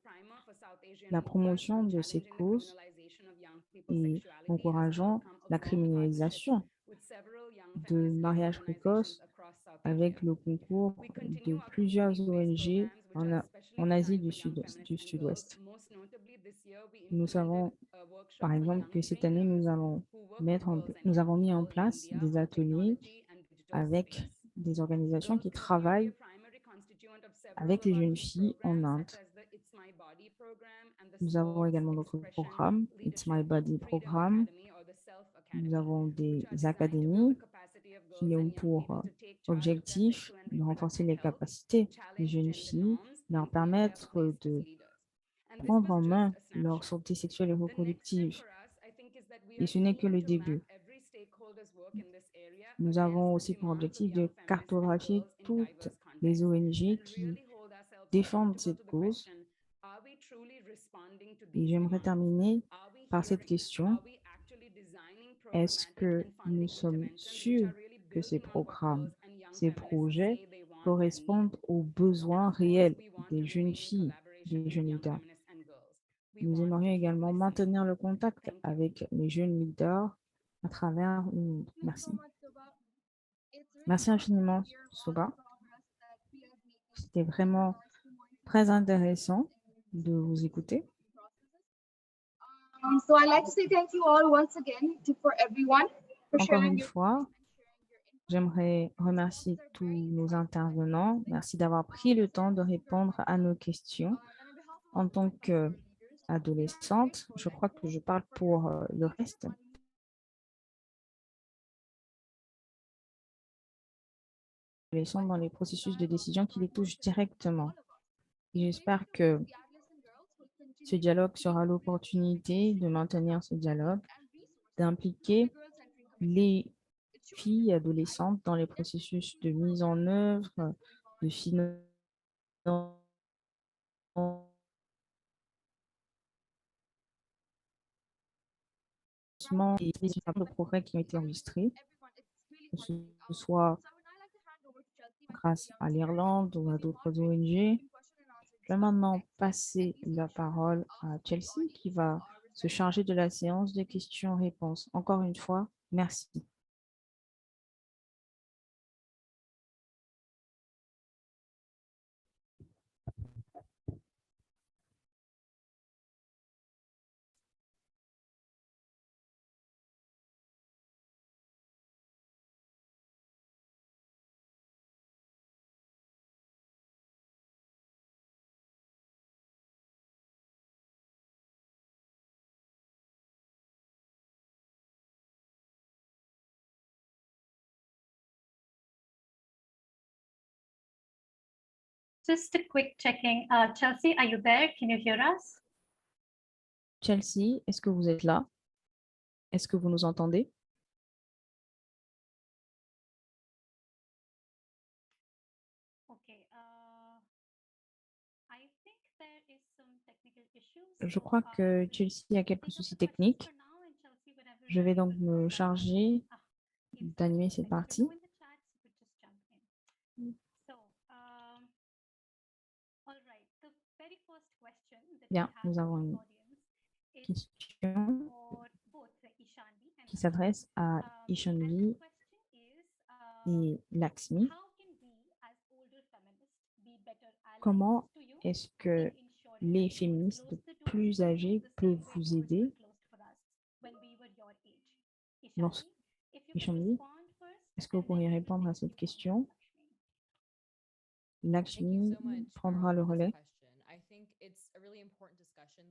primer for South Asian la movements promotion on de ces challenging the causes criminalization of young people's et sexuality has encourageant outcome la of long partnerships criminalisation with several young de feminist-led mariage organizations précoce across South Asia. avec le concours We de continue our plusieurs community-based ONG programs, which are especially en Asie designed du for young feminists and girls. Sud-Ouest. Most notably, this year, we Nous implemented savons, a workshop par for exemple, young que cette année, trainers who work with girls and nous young avons mis en people in place India des on ateliers technology and digital avec space. des organisations Girls qui will be a travaillent primary constituent of several avec of les our jeunes key filles en programs, Inde. such as the It's My Body program and the Nous avons Sports également notre Expression programme, It's My Leadership Body Freedom Programme. Academy or the Self Nous Academy, avons which des are designed to build the académies capacity of girls qui and ont young pour people to take charge of their objectif sexual and de renforcer reproductive les health, capacités des challenge jeunes gender filles, norms, leur and own their permettre place as de leaders. And this prendre was en just main a leur snapshot. santé sexuelle et The next step reproductive. for us, I think, is that we Et are ce n'est que keen le to map début. every stakeholder's work in this area Nous avons aussi pour objectif de cartographier toutes les ONG qui défendent cette cause. Et j'aimerais terminer par cette question. Est-ce que nous sommes sûrs que ces programmes, ces projets correspondent aux besoins réels des jeunes filles, des jeunes leaders? Nous aimerions également maintenir le contact avec les jeunes leaders à travers le monde. Merci. Merci infiniment, Soba. C'était vraiment très intéressant de vous écouter. So I'd like to say thank you all once again for everyone for Encore sharing une your fois, j'aimerais remercier tous nos intervenants. Merci d'avoir pris le temps de répondre à nos questions. En tant qu'adolescente, je crois que je parle pour le reste. Adolescents dans les processus de décision qui les touchent directement. J'espère que ce dialogue sera l'opportunité de maintenir ce dialogue, d'impliquer les filles adolescentes dans les processus de mise en œuvre, de financement et des progrès qui ont été enregistrés, que ce soit grâce à l'Irlande ou à d'autres ONG. Je vais maintenant passer la parole à Chelsea qui va se charger de la séance de questions-réponses. Encore une fois, merci. Just a quick checking. Chelsea, are you there? Can you hear us? Chelsea, est-ce que vous êtes là? Est-ce que vous nous entendez? Okay. I think there is some technical issues. Je crois que Chelsea a quelques soucis techniques. Je vais donc me charger d'animer cette partie. Bien, nous avons une question qui s'adresse à Ishanvi et Lakshmi. Comment est-ce que les féministes plus âgés peuvent vous aider? Ishanvi, est-ce que vous pourriez répondre à cette question? Lakshmi prendra le relais.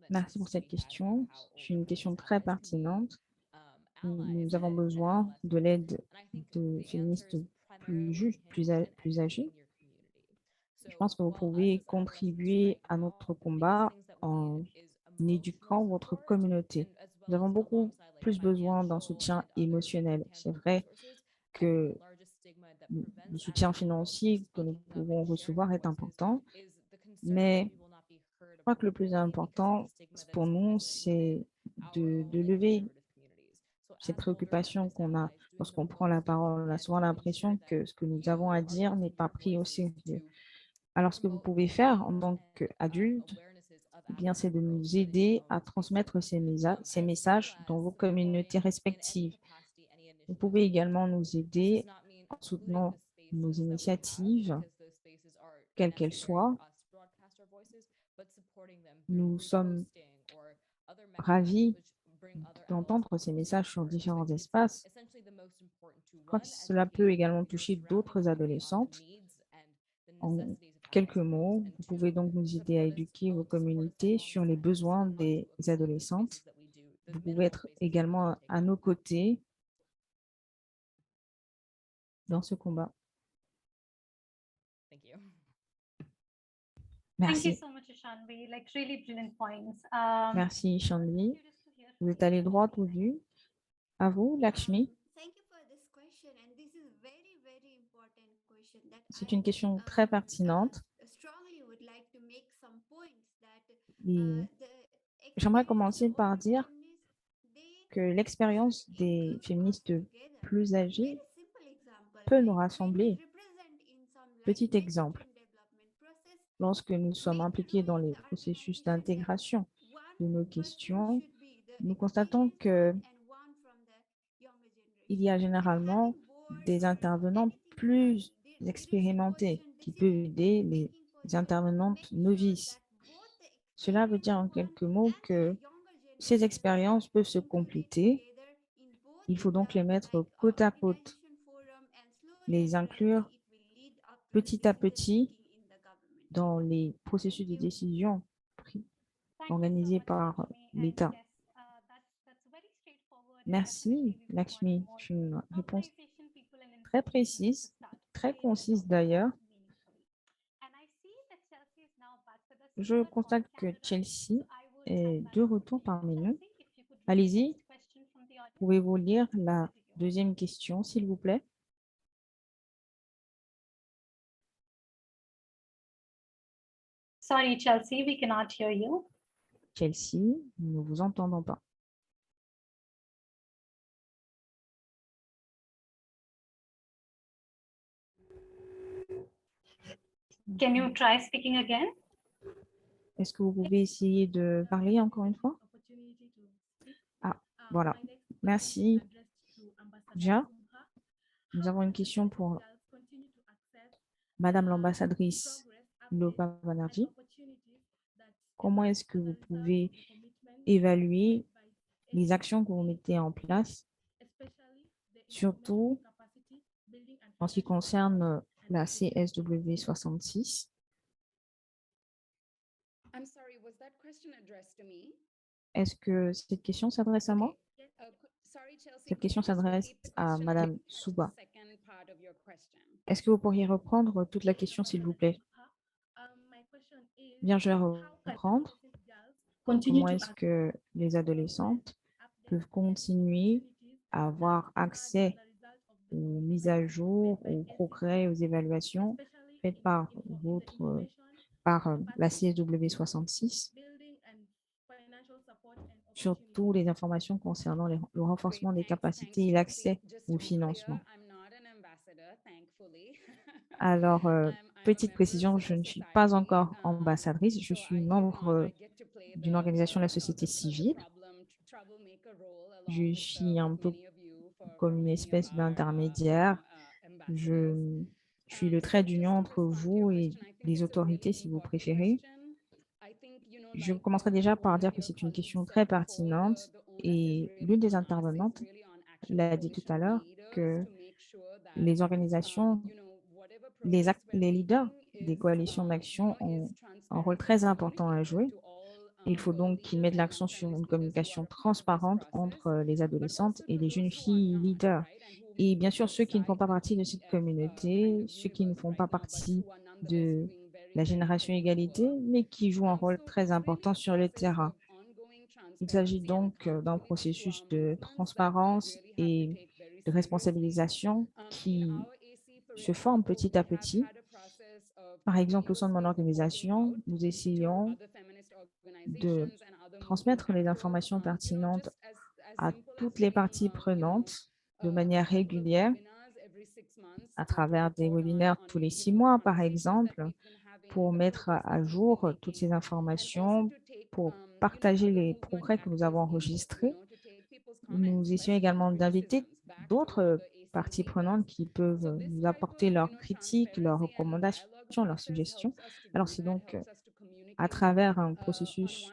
Merci pour cette question. C'est une question très pertinente. Nous avons besoin de l'aide de féministes plus âgés. Je pense que vous pouvez contribuer à notre combat en éduquant votre communauté. Nous avons beaucoup plus besoin d'un soutien émotionnel. C'est vrai que le soutien financier que nous pouvons recevoir est important, mais je crois que le plus important pour nous, c'est de lever ces préoccupations qu'on a lorsqu'on prend la parole. On a souvent l'impression que ce que nous avons à dire n'est pas pris au sérieux. Alors, ce que vous pouvez faire en tant qu'adulte, bien, c'est de nous aider à transmettre ces messages dans vos communautés respectives. Vous pouvez également nous aider en soutenant nos initiatives, quelles qu'elles soient. Nous sommes ravis d'entendre ces messages sur différents espaces. Je crois que cela peut également toucher d'autres adolescentes. En quelques mots, vous pouvez donc nous aider à éduquer vos communautés sur les besoins des adolescentes. Vous pouvez être également à nos côtés dans ce combat. Merci. Thank you so much, Ishanvi. Like really brilliant points. Merci, Ishanvi. Vous êtes allé droit au but. À vous, Lakshmi. C'est une question très pertinente et j'aimerais commencer par dire que l'expérience des féministes plus âgées peut nous rassembler. Petit exemple, lorsque nous sommes impliqués dans les processus d'intégration de nos questions, nous constatons que il y a généralement des intervenants plus expérimentés qui peuvent aider les intervenantes novices. Cela veut dire en quelques mots que ces expériences peuvent se compléter. Il faut donc les mettre côte à côte, les inclure petit à petit dans les processus de décision organisés par l'État. Merci, Lakshmi. C'est une réponse très précise, très concise d'ailleurs. Je constate que Chelsea est de retour parmi nous. Allez-y, pouvez-vous lire la deuxième question, s'il vous plaît? Sorry, Chelsea, we cannot hear you. Chelsea, nous ne vous entendons pas. Can you try speaking again? Est-ce que vous pouvez essayer de parler encore une fois? Ah, voilà. Merci. Déjà, nous avons une question pour Madame l'ambassadrice Lopa Banerjee. Comment est-ce que vous pouvez évaluer les actions que vous mettez en place, surtout en ce qui concerne la CSW 66? I'm sorry, was that question addressed to me? Est-ce que cette question s'adresse à moi? Sorry, Chelsea, Cette could question you just s'adresse repeat the à question? I Madame didn't catch the Souba. second part of your question. Est-ce que vous pourriez reprendre toute la question, s'il vous plaît? Bien, je vais reprendre. Comment est-ce que les adolescentes peuvent continuer à avoir accès aux mises à jour, aux progrès, aux évaluations faites par la CSW 66, surtout les informations concernant le renforcement des capacités et l'accès au financement. Alors, petite précision, je ne suis pas encore ambassadrice, je suis membre d'une organisation de la société civile. Je suis un peu comme une espèce d'intermédiaire. Je suis le trait d'union entre vous et les autorités, si vous préférez. Je commencerai déjà par dire que c'est une question très pertinente et l'une des intervenantes l'a dit tout à l'heure que les organisations, les leaders des coalitions d'action ont un rôle très important à jouer. Il faut donc qu'ils mettent l'accent sur une communication transparente entre les adolescentes et les jeunes filles leaders. Et bien sûr, ceux qui ne font pas partie de cette communauté, ceux qui ne font pas partie de la génération égalité, mais qui jouent un rôle très important sur le terrain. Il s'agit donc d'un processus de transparence et de responsabilisation qui se forme petit à petit. Par exemple, au sein de mon organisation, nous essayons de transmettre les informations pertinentes à toutes les parties prenantes de manière régulière à travers des webinaires tous les 6 mois, par exemple, pour mettre à jour toutes ces informations, pour partager les progrès que nous avons enregistrés. Nous essayons également d'inviter d'autres parties prenantes qui peuvent nous apporter leurs critiques, leurs recommandations, leurs suggestions. Alors, c'est donc à travers un processus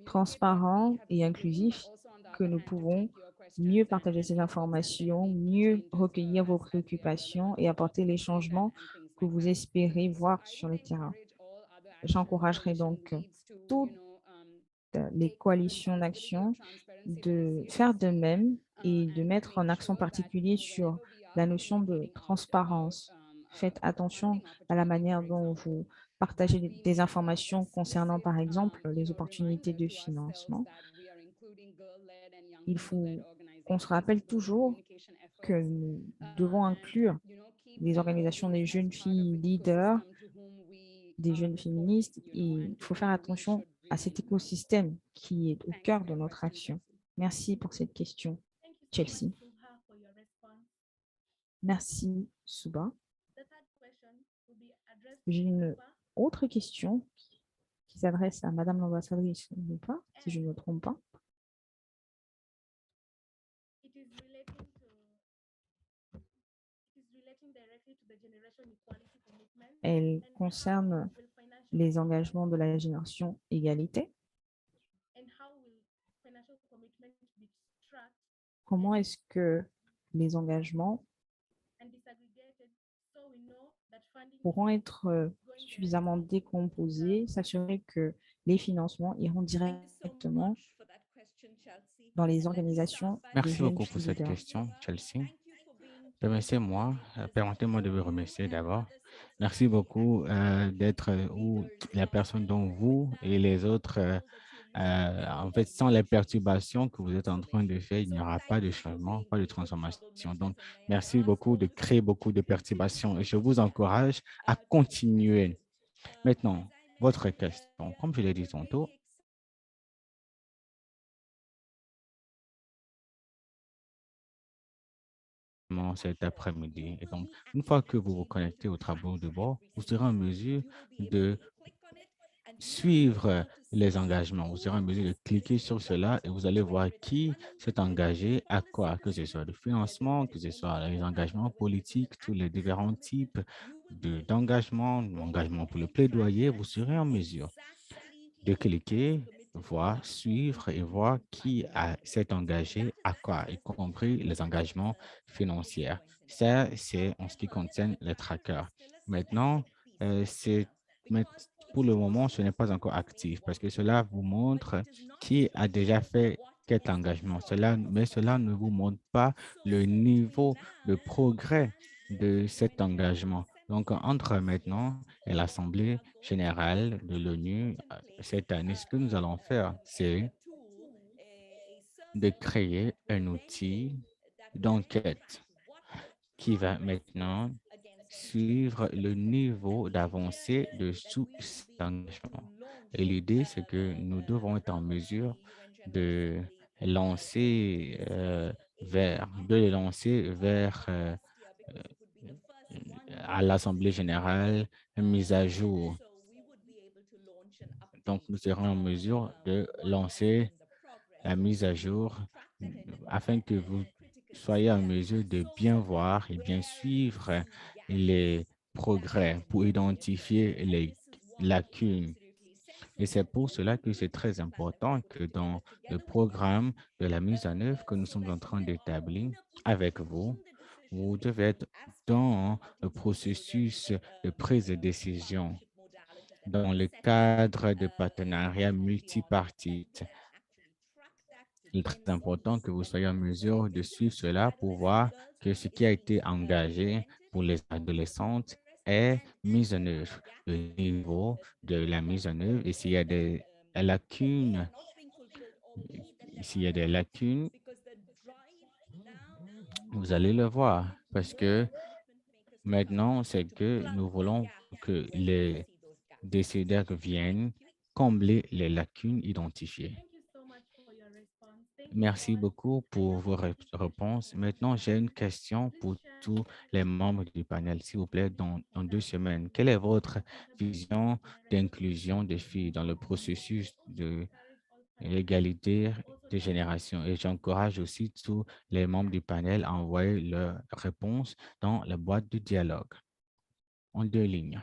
transparent et inclusif que nous pouvons mieux partager ces informations, mieux recueillir vos préoccupations et apporter les changements que vous espérez voir sur le terrain. J'encouragerai donc toutes les coalitions d'action de faire de même et de mettre un accent particulier sur la notion de transparence. Faites attention à la manière dont vous partagez des informations concernant, par exemple, les opportunités de financement. Il faut qu'on se rappelle toujours que nous devons inclure des organisations des jeunes filles leaders, des jeunes féministes. Et il faut faire attention à cet écosystème qui est au cœur de notre action. Merci pour cette question, Chelsea. Merci, Suba. J'ai une autre question qui s'adresse à Madame l'ambassadrice, si je ne me trompe pas. Elle concerne les engagements de la génération égalité. Comment est-ce que les engagements pourront être suffisamment décomposés, s'assurer que les financements iront directement dans les organisations des Merci jeunes beaucoup pour filles cette leaders. question, Chelsea. Permettez-moi de vous remercier d'abord. Merci beaucoup d'être où la personne dont vous et les autres, en fait, sans les perturbations que vous êtes en train de faire, il n'y aura pas de changement, pas de transformation. Donc, merci beaucoup de créer beaucoup de perturbations et je vous encourage à continuer. Maintenant, votre question, comme je l'ai dit tantôt, cet après-midi. Et donc, une fois que vous vous connectez au tableau de bord, vous serez en mesure de suivre les engagements. Vous serez en mesure de cliquer sur cela et vous allez voir qui s'est engagé à quoi, que ce soit le financement, que ce soit les engagements politiques, tous les différents types d'engagement, l'engagement pour le plaidoyer, vous serez en mesure de cliquer, voir, suivre et voir qui s'est engagé à quoi, y compris les engagements financiers. Ça, c'est en ce qui concerne les trackers. Maintenant, c'est pour le moment, ce n'est pas encore actif parce que cela vous montre qui a déjà fait quel engagement. Mais cela ne vous montre pas le niveau de progrès de cet engagement. Donc, entre maintenant et l'Assemblée générale de l'ONU cette année, ce que nous allons faire, c'est de créer un outil d'enquête qui va maintenant suivre le niveau d'avancée de tout cet engagement. Et l'idée, c'est que nous devons être en mesure de lancer vers à l'Assemblée générale une mise à jour. Donc, nous serons en mesure de lancer la mise à jour afin que vous soyez en mesure de bien voir et bien suivre les progrès pour identifier les lacunes. Et c'est pour cela que c'est très important que dans le programme de la mise en œuvre que nous sommes en train d'établir avec vous, vous devez être dans le processus de prise de décision dans le cadre de partenariats multipartites. Il est très important que vous soyez en mesure de suivre cela pour voir que ce qui a été engagé pour les adolescentes est mis en œuvre, le niveau de la mise en œuvre. Et lacunes, s'il y a des lacunes, vous allez le voir parce que maintenant, c'est que nous voulons que les décideurs viennent combler les lacunes identifiées. Merci beaucoup pour vos réponses. Maintenant, j'ai une question pour tous les membres du panel, s'il vous plaît, dans 2 semaines. Quelle est votre vision d'inclusion des filles dans le processus de l'égalité des générations? Et j'encourage aussi tous les membres du panel à envoyer leurs réponses dans la boîte de dialogue en 2 lignes.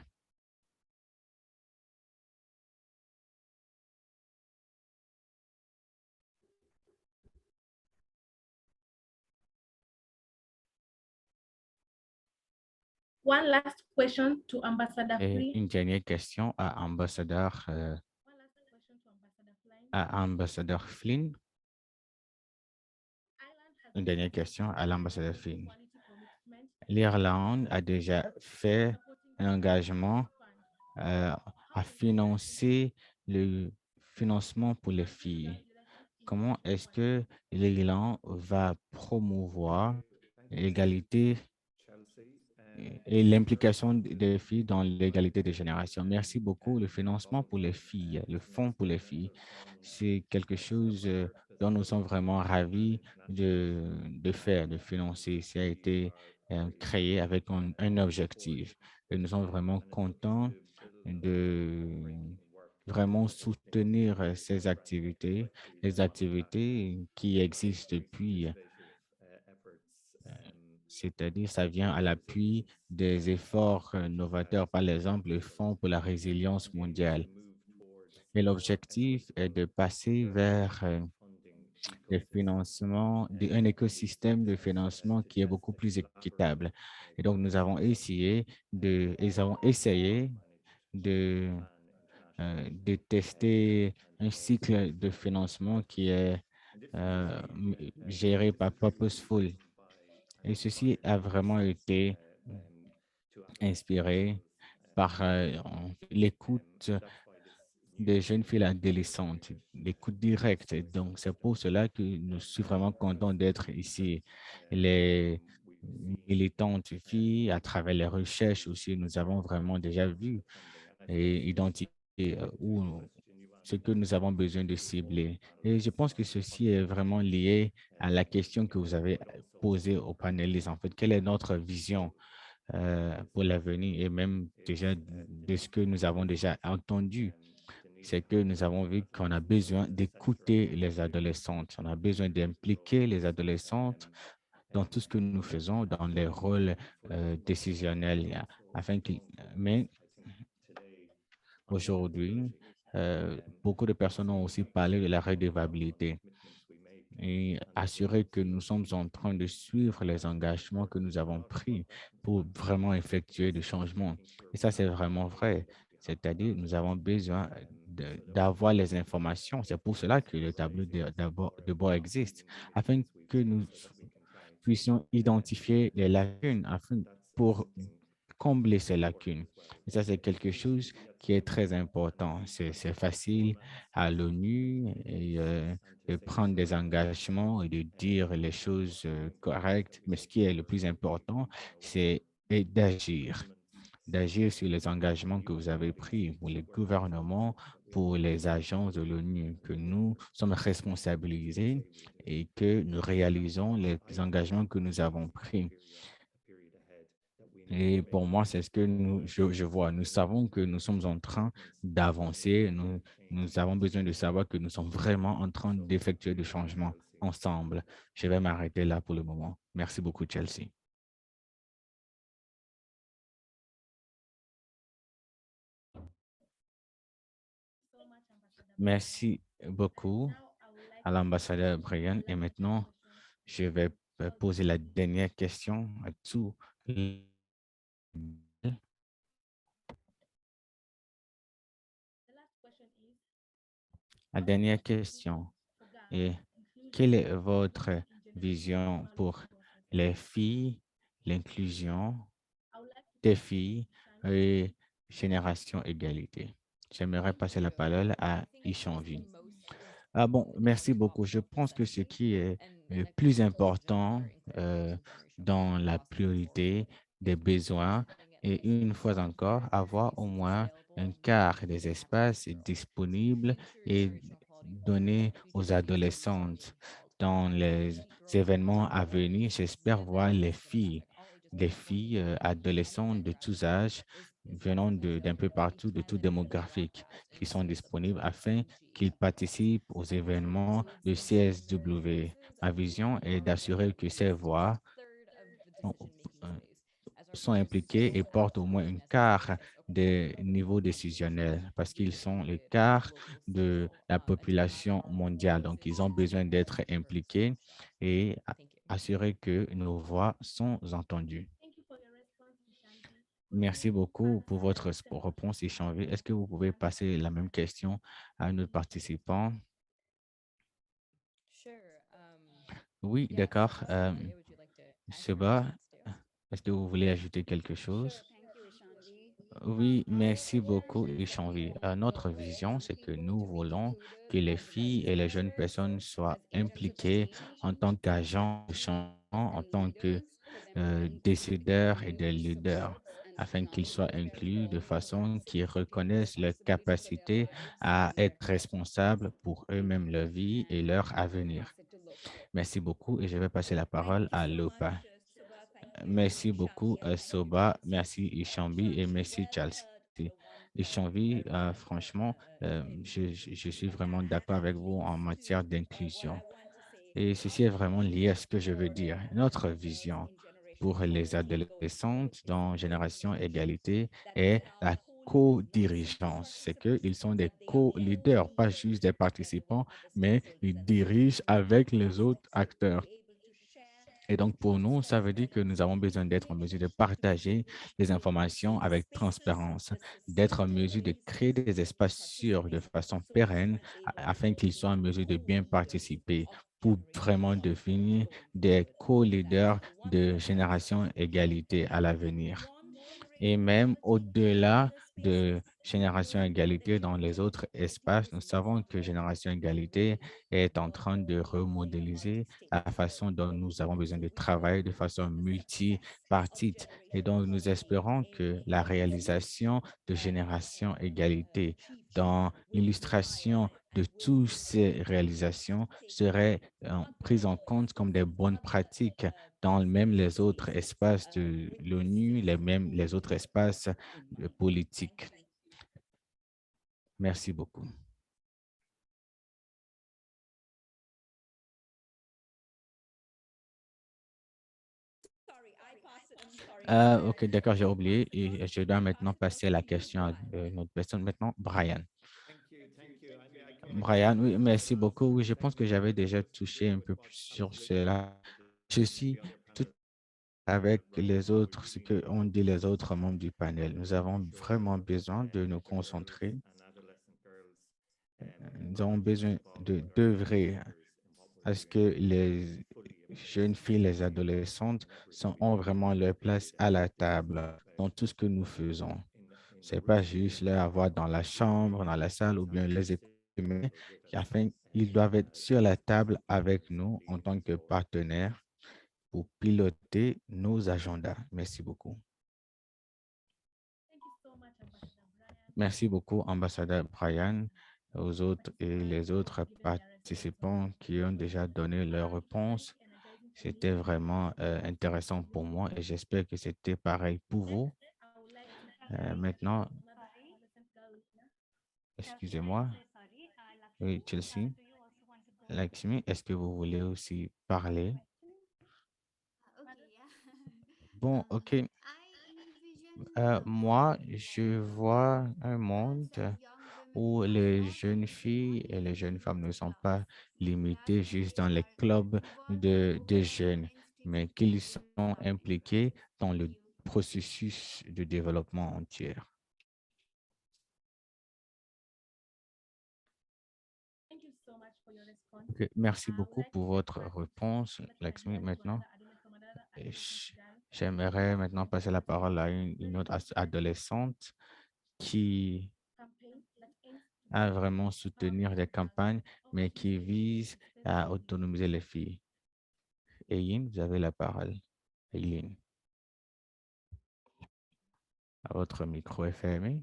One last question to Ambassador Et Flynn. une dernière question à Ambassadeur Flynn. Une dernière question à l'ambassadeur Flynn. L'Irlande a déjà fait un engagement à financer le financement pour les filles. Comment est-ce que l'Irlande va promouvoir l'égalité et l'implication des filles dans l'égalité des générations. Merci beaucoup. Le financement pour les filles, le fonds pour les filles, c'est quelque chose dont nous sommes vraiment ravis de faire, de financer. Ça a été créé avec un objectif. Et nous sommes vraiment contents de vraiment soutenir ces activités, les activités qui existent depuis, c'est-à-dire ça vient à l'appui des efforts novateurs, par exemple le Fonds pour la résilience mondiale. Et l'objectif est de passer vers des financements, un écosystème de financement qui est beaucoup plus équitable. Et donc, ils avons essayé de tester un cycle de financement qui est géré par Purposeful. Et ceci a vraiment été inspiré par l'écoute des jeunes filles adolescentes, l'écoute directe. Donc, c'est pour cela que je suis vraiment content d'être ici. Les militantes filles, à travers les recherches aussi, nous avons vraiment déjà vu et identifié où ce que nous avons besoin de cibler. Et je pense que ceci est vraiment lié à la question que vous avez posée aux panélistes. En fait, quelle est notre vision pour l'avenir et même déjà de ce que nous avons déjà entendu? C'est que nous avons vu qu'on a besoin d'écouter les adolescentes. On a besoin d'impliquer les adolescentes dans tout ce que nous faisons, dans les rôles décisionnels, afin qu'ils, mais aujourd'hui, beaucoup de personnes ont aussi parlé de la redevabilité et assurer que nous sommes en train de suivre les engagements que nous avons pris pour vraiment effectuer des changements. Et ça, c'est vraiment vrai. C'est-à-dire, nous avons besoin d'avoir les informations. C'est pour cela que le tableau de bord existe, afin que nous puissions identifier les lacunes pour combler ces lacunes. Et ça, c'est quelque chose qui est très important. C'est facile à l'ONU de prendre des engagements et de dire les choses correctes, mais ce qui est le plus important, c'est d'agir sur les engagements que vous avez pris pour les gouvernements, pour les agences de l'ONU, que nous sommes responsabilisés et que nous réalisons les engagements que nous avons pris. Et pour moi, c'est ce que je vois. Nous savons que nous sommes en train d'avancer. Nous avons besoin de savoir que nous sommes vraiment en train d'effectuer des changements ensemble. Je vais m'arrêter là pour le moment. Merci beaucoup, Chelsea. Merci beaucoup à l'ambassadeur Brian. Et maintenant, je vais poser la dernière question à tous. La dernière question est, quelle est votre vision pour les filles, l'inclusion des filles et génération égalité? J'aimerais passer la parole à Ishanvi. Ah bon, merci beaucoup. Je pense que ce qui est le plus important dans la priorité des besoins est une fois encore avoir au moins un quart des espaces disponibles et donnés aux adolescentes. Dans les événements à venir, j'espère voir les filles adolescentes de tous âges venant d'un peu partout, de tout démographique, qui sont disponibles afin qu'ils participent aux événements de CSW. Ma vision est d'assurer que ces voix sont sont impliqués et portent au moins un quart des niveaux décisionnels parce qu'ils sont le quart de la population mondiale. Donc, ils ont besoin d'être impliqués et assurer que nos voix sont entendues. Merci beaucoup pour votre réponse échangée. Est-ce que vous pouvez passer la même question à notre participant? Oui, d'accord. Seba, est-ce que vous voulez ajouter quelque chose? Oui, merci beaucoup, Ishanvi. Notre vision, c'est que nous voulons que les filles et les jeunes personnes soient impliquées en tant qu'agents de changement, en tant que décideurs et des leaders afin qu'ils soient inclus de façon qu'ils reconnaissent leur capacité à être responsables pour eux-mêmes, leur vie et leur avenir. Merci beaucoup et je vais passer la parole à Lopa. Merci beaucoup, Soba. Merci, Ishambi, et merci, Chelsea. Ishambi, franchement, je suis vraiment d'accord avec vous en matière d'inclusion. Et ceci est vraiment lié à ce que je veux dire. Notre vision pour les adolescentes dans Génération Égalité est la co-dirigeance. C'est qu'ils sont des co-leaders, pas juste des participants, mais ils dirigent avec les autres acteurs. Et donc, pour nous, ça veut dire que nous avons besoin d'être en mesure de partager les informations avec transparence, d'être en mesure de créer des espaces sûrs de façon pérenne afin qu'ils soient en mesure de bien participer pour vraiment devenir des co-leaders de Génération Égalité à l'avenir. Et même au-delà de Génération Égalité dans les autres espaces, nous savons que Génération Égalité est en train de remodéliser la façon dont nous avons besoin de travailler de façon multipartite. Et donc, nous espérons que la réalisation de Génération Égalité dans l'illustration de toutes ces réalisations serait prise en compte comme des bonnes pratiques dans même les autres espaces de l'ONU, les autres espaces politiques. Merci beaucoup. OK, d'accord, j'ai oublié et je dois maintenant passer à la question à une autre personne. Maintenant, Brian. Brian, oui, merci beaucoup. Oui, je pense que j'avais déjà touché un peu plus sur cela. Je suis tout avec les autres, ce que ont dit les autres membres du panel. Nous avons vraiment besoin de nous concentrer. Nous avons besoin d'œuvrer à ce que les jeunes filles, les adolescentes ont vraiment leur place à la table dans tout ce que nous faisons. Ce n'est pas juste les avoir dans la chambre, dans la salle ou bien les écouter, mais afin ils doivent être sur la table avec nous en tant que partenaires pour piloter nos agendas. Merci beaucoup. Merci beaucoup, ambassadeur Brian, aux autres et les autres participants qui ont déjà donné leurs réponses. C'était vraiment intéressant pour moi et j'espère que c'était pareil pour vous. Maintenant, excusez-moi. Oui, Chelsea. Lakshmi, est-ce que vous voulez aussi parler? Okay, yeah. Bon, Um, OK. I envision Moi, a je world vois un that monde says young women où are les not jeunes limited to filles et les only jeunes femmes ne academic sont clubs, pas that limitées juste they dans les are clubs involved in de women jeunes, mais qu'ils instituting sont boundaries. impliqués dans Thank le you. processus de développement entier. OK, merci beaucoup pour votre réponse, Lakshmi. Maintenant, j- j'aimerais maintenant passer la parole à une autre adolescente qui à vraiment soutenir des campagnes, mais qui visent à autonomiser les filles. Eileen, vous avez la parole. Eileen, votre micro est fermé.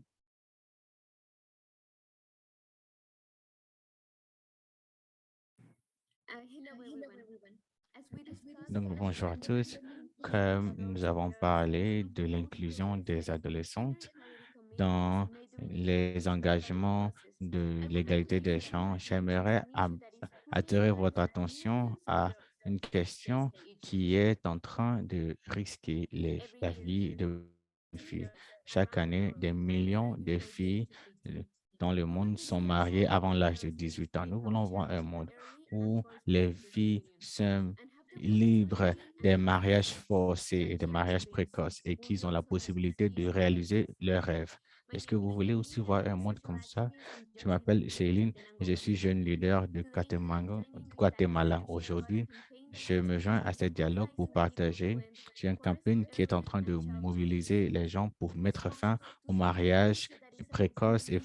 Hello, everyone. As we discussed Donc, bonjour à tous. Comme nous avons parlé de l'inclusion des adolescentes dans les engagements de l'égalité des genres, j'aimerais attirer votre attention à une question qui est en train de risquer la vie de filles. Chaque année, des millions de filles euh, dans le monde sont mariées avant l'âge de 18 ans. Nous voulons voir un monde où les filles sont libres des mariages forcés et des mariages précoces et qu'ils ont la possibilité de réaliser leurs rêves. Est-ce que vous voulez aussi voir un monde comme ça? Je m'appelle Céline et je suis jeune leader de Guatemala. Aujourd'hui, je me joins à ce dialogue pour partager sur une campagne qui est en train de mobiliser les gens pour mettre fin au mariage précoce et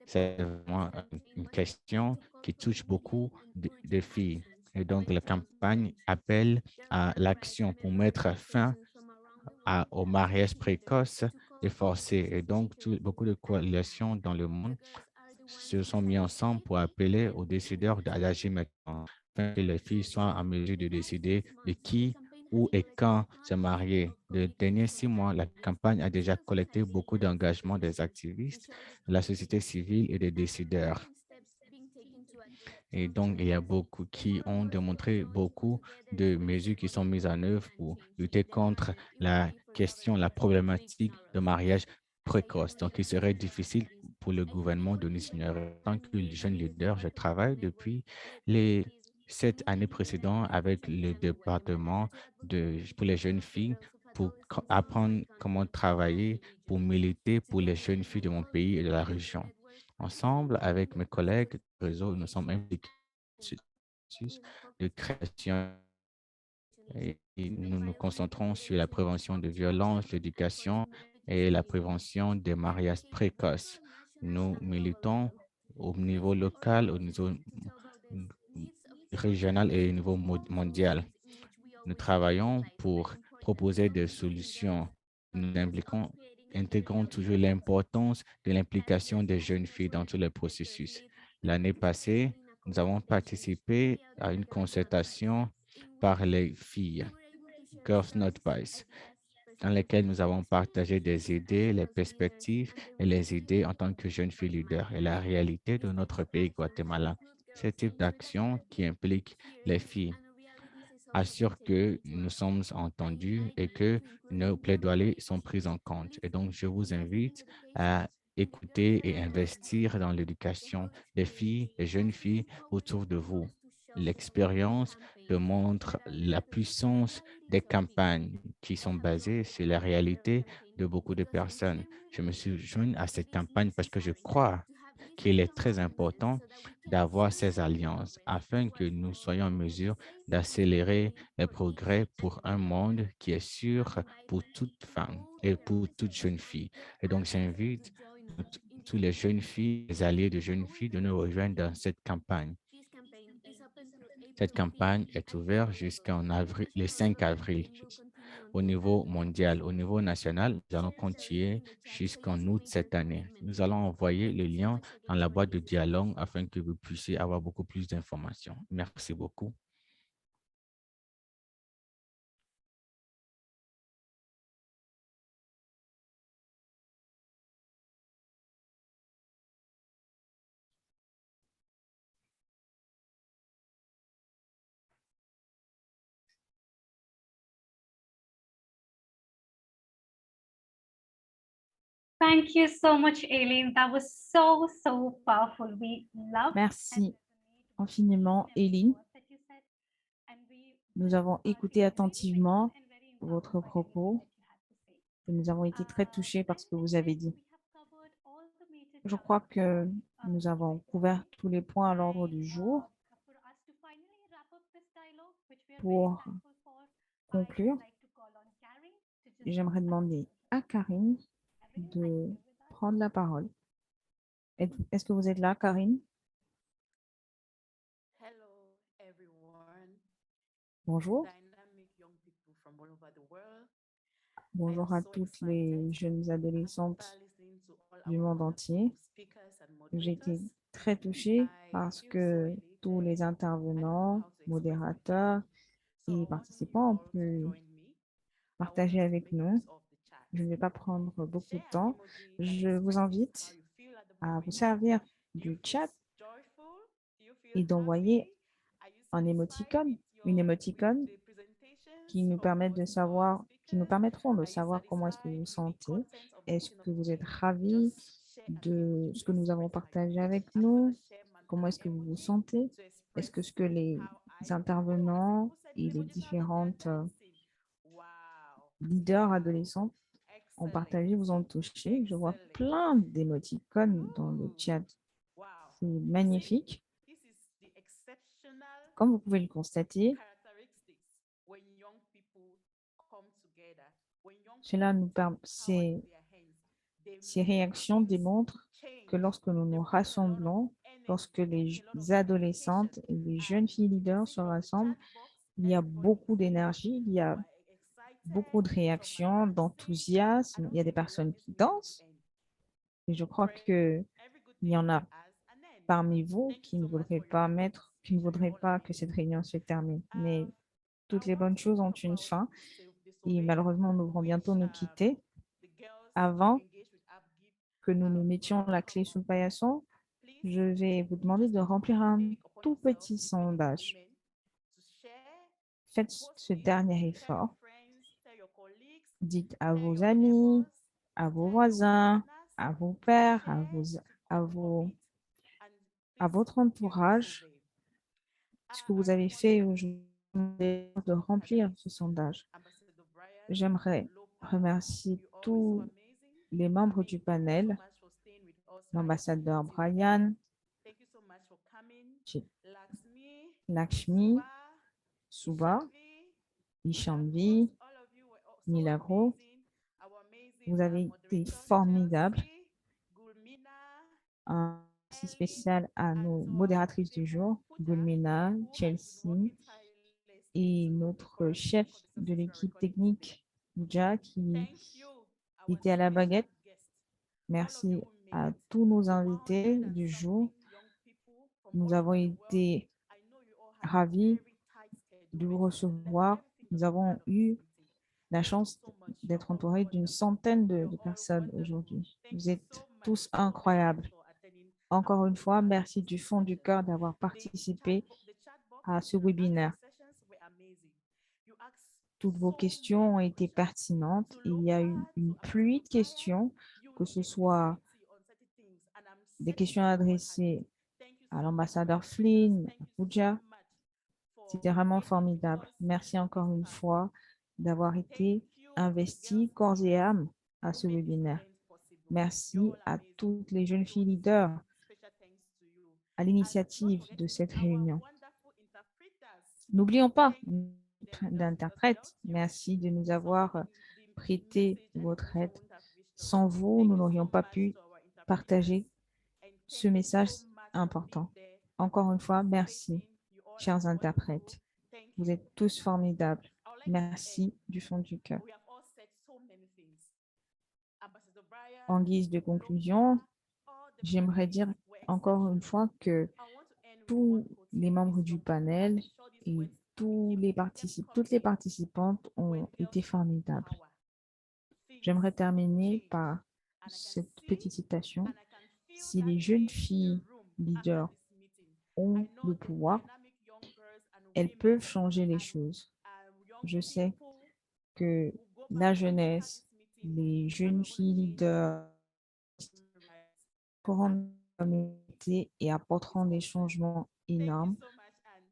c'est vraiment une question qui touche beaucoup de filles. Et donc, la campagne appelle à l'action pour mettre fin au mariage précoce et forcé. Et donc, beaucoup de coalitions dans le monde se sont mis ensemble pour appeler aux décideurs d'agir maintenant, afin que les filles soient en mesure de décider de qui, où et quand se marier. Les derniers 6 mois, la campagne a déjà collecté beaucoup d'engagements des activistes, de la société civile et des décideurs. Et donc, il y a beaucoup qui ont démontré beaucoup de mesures qui sont mises en œuvre pour lutter contre la question, la problématique de mariage précoce. Donc, il serait difficile pour le gouvernement de nous ignorer. En tant que jeune leader, je travaille depuis les 7 années précédentes avec le département pour les jeunes filles pour apprendre comment travailler, pour militer pour les jeunes filles de mon pays et de la région. Ensemble, avec mes collègues du réseau, nous sommes impliqués dans ce processus de création et nous nous concentrons sur la prévention de violences, l'éducation et la prévention des mariages précoces. Nous militons au niveau local, au niveau régional et au niveau mondial. Nous travaillons pour proposer des solutions. Nous intégrons toujours l'importance de l'implication des jeunes filles dans tous les processus. L'année passée, nous avons participé à une concertation par les filles, Girls Not Boys, dans laquelle nous avons partagé des idées, les perspectives et les idées en tant que jeunes filles leaders et la réalité de notre pays, Guatemala. Ce type d'action qui implique les filles assure que nous sommes entendus et que nos plaidoyers sont pris en compte. Et donc, je vous invite à écouter et investir dans l'éducation des filles et jeunes filles autour de vous. L'expérience démontre la puissance des campagnes qui sont basées sur la réalité de beaucoup de personnes. Je me suis joint à cette campagne parce que je crois qu'il est très important d'avoir ces alliances afin que nous soyons en mesure d'accélérer les progrès pour un monde qui est sûr pour toute femme et pour toute jeune fille. Et donc, j'invite tous les jeunes filles, les alliés de jeunes filles de nous rejoindre dans cette campagne. Cette campagne est ouverte jusqu'en avril, le 5 avril, au niveau mondial. Au niveau national, nous allons continuer jusqu'en août cette année. Nous allons envoyer le lien dans la boîte de dialogue afin que vous puissiez avoir beaucoup plus d'informations. Merci beaucoup. Thank you so much, Aileen. That was so, so powerful. We love Merci infiniment, Eileen. Nous avons écouté attentivement votre propos et nous avons été très touchés par ce que vous avez dit. Je crois que nous avons couvert tous les points à l'ordre du jour. Pour conclure, j'aimerais demander à Karine de prendre la parole. Est-ce que vous êtes là, Karine? Hello, everyone. Bonjour. Dynamic young people from all over the world. Bonjour à toutes les jeunes adolescentes du monde entier. J'ai été très touchée parce que tous les intervenants, modérateurs et participants ont pu partager avec nous. Je ne vais pas prendre beaucoup de temps. Je vous invite à vous servir du chat et d'envoyer un émoticône, une émoticône qui nous permettent de savoir, qui nous permettront de savoir comment est-ce que vous vous sentez. Est-ce que vous êtes ravis de ce que nous avons partagé avec nous? Comment est-ce que vous vous sentez? Est-ce que les intervenants et les différentes leaders adolescents ont partagé, vous ont touché? Je vois plein d'émoticônes dans le chat. C'est magnifique. Comme vous pouvez le constater, ces réactions démontrent que lorsque nous nous rassemblons, lorsque les adolescentes et les jeunes filles leaders se rassemblent, il y a beaucoup d'énergie, il y a beaucoup de réactions, d'enthousiasme. Il y a des personnes qui dansent. Et je crois qu'il y en a parmi vous qui ne voudraient pas que cette réunion se termine. Mais toutes les bonnes choses ont une fin. Et malheureusement, nous devrons bientôt nous quitter. Avant que nous nous mettions la clé sous le paillasson, je vais vous demander de remplir un tout petit sondage. Faites ce dernier effort. Dites à vos amis, à vos voisins, à vos pères, à votre entourage, ce que vous avez fait aujourd'hui de remplir ce sondage. J'aimerais remercier tous les membres du panel, l'ambassadeur Brian, Lakshmi, Suba, Ishanvi, Milagro. Vous avez été formidables. Un merci spécial à nos modératrices du jour, Gulmina, Chelsea, et notre chef de l'équipe technique, Uja, qui était à la baguette. Merci à tous nos invités du jour. Nous avons été ravis de vous recevoir. Nous avons eu la chance d'être entourés d'une centaine de personnes aujourd'hui. Vous êtes tous incroyables. Encore une fois, merci du fond du cœur d'avoir participé à ce webinaire. Toutes vos questions ont été pertinentes. Il y a eu une pluie de questions, que ce soit des questions adressées à l'ambassadeur Flynn, à Pooja. C'était vraiment formidable. Merci encore une fois d'avoir été investi corps et âme à ce webinaire. Merci à toutes les jeunes filles leaders à l'initiative de cette réunion. N'oublions pas d'interprètes. Merci de nous avoir prêté votre aide. Sans vous, nous n'aurions pas pu partager ce message important. Encore une fois, merci, chers interprètes. Vous êtes tous formidables. Merci du fond du cœur. En guise de conclusion, j'aimerais dire encore une fois que tous les membres du panel et toutes les participantes ont été formidables. J'aimerais terminer par cette petite citation. Si les jeunes filles leaders ont le pouvoir, elles peuvent changer les choses. Je sais que la jeunesse, les jeunes filles leaders pourront la communauté et apporteront des changements énormes,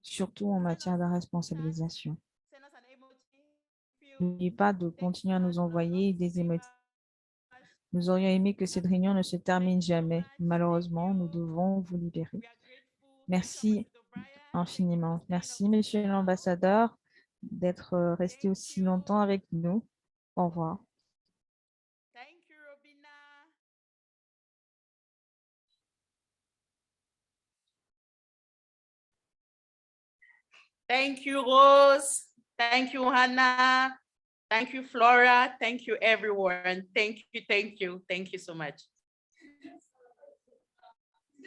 surtout en matière de responsabilisation. N'oubliez pas de continuer à nous envoyer des émoticônes. Nous aurions aimé que cette réunion ne se termine jamais. Malheureusement, nous devons vous libérer. Merci infiniment. Merci, Monsieur l'ambassadeur, d'être resté aussi longtemps avec nous. Au revoir. Thank you, Rose. Thank you, Hannah. Thank you, Flora. Thank you, everyone. Thank you so much.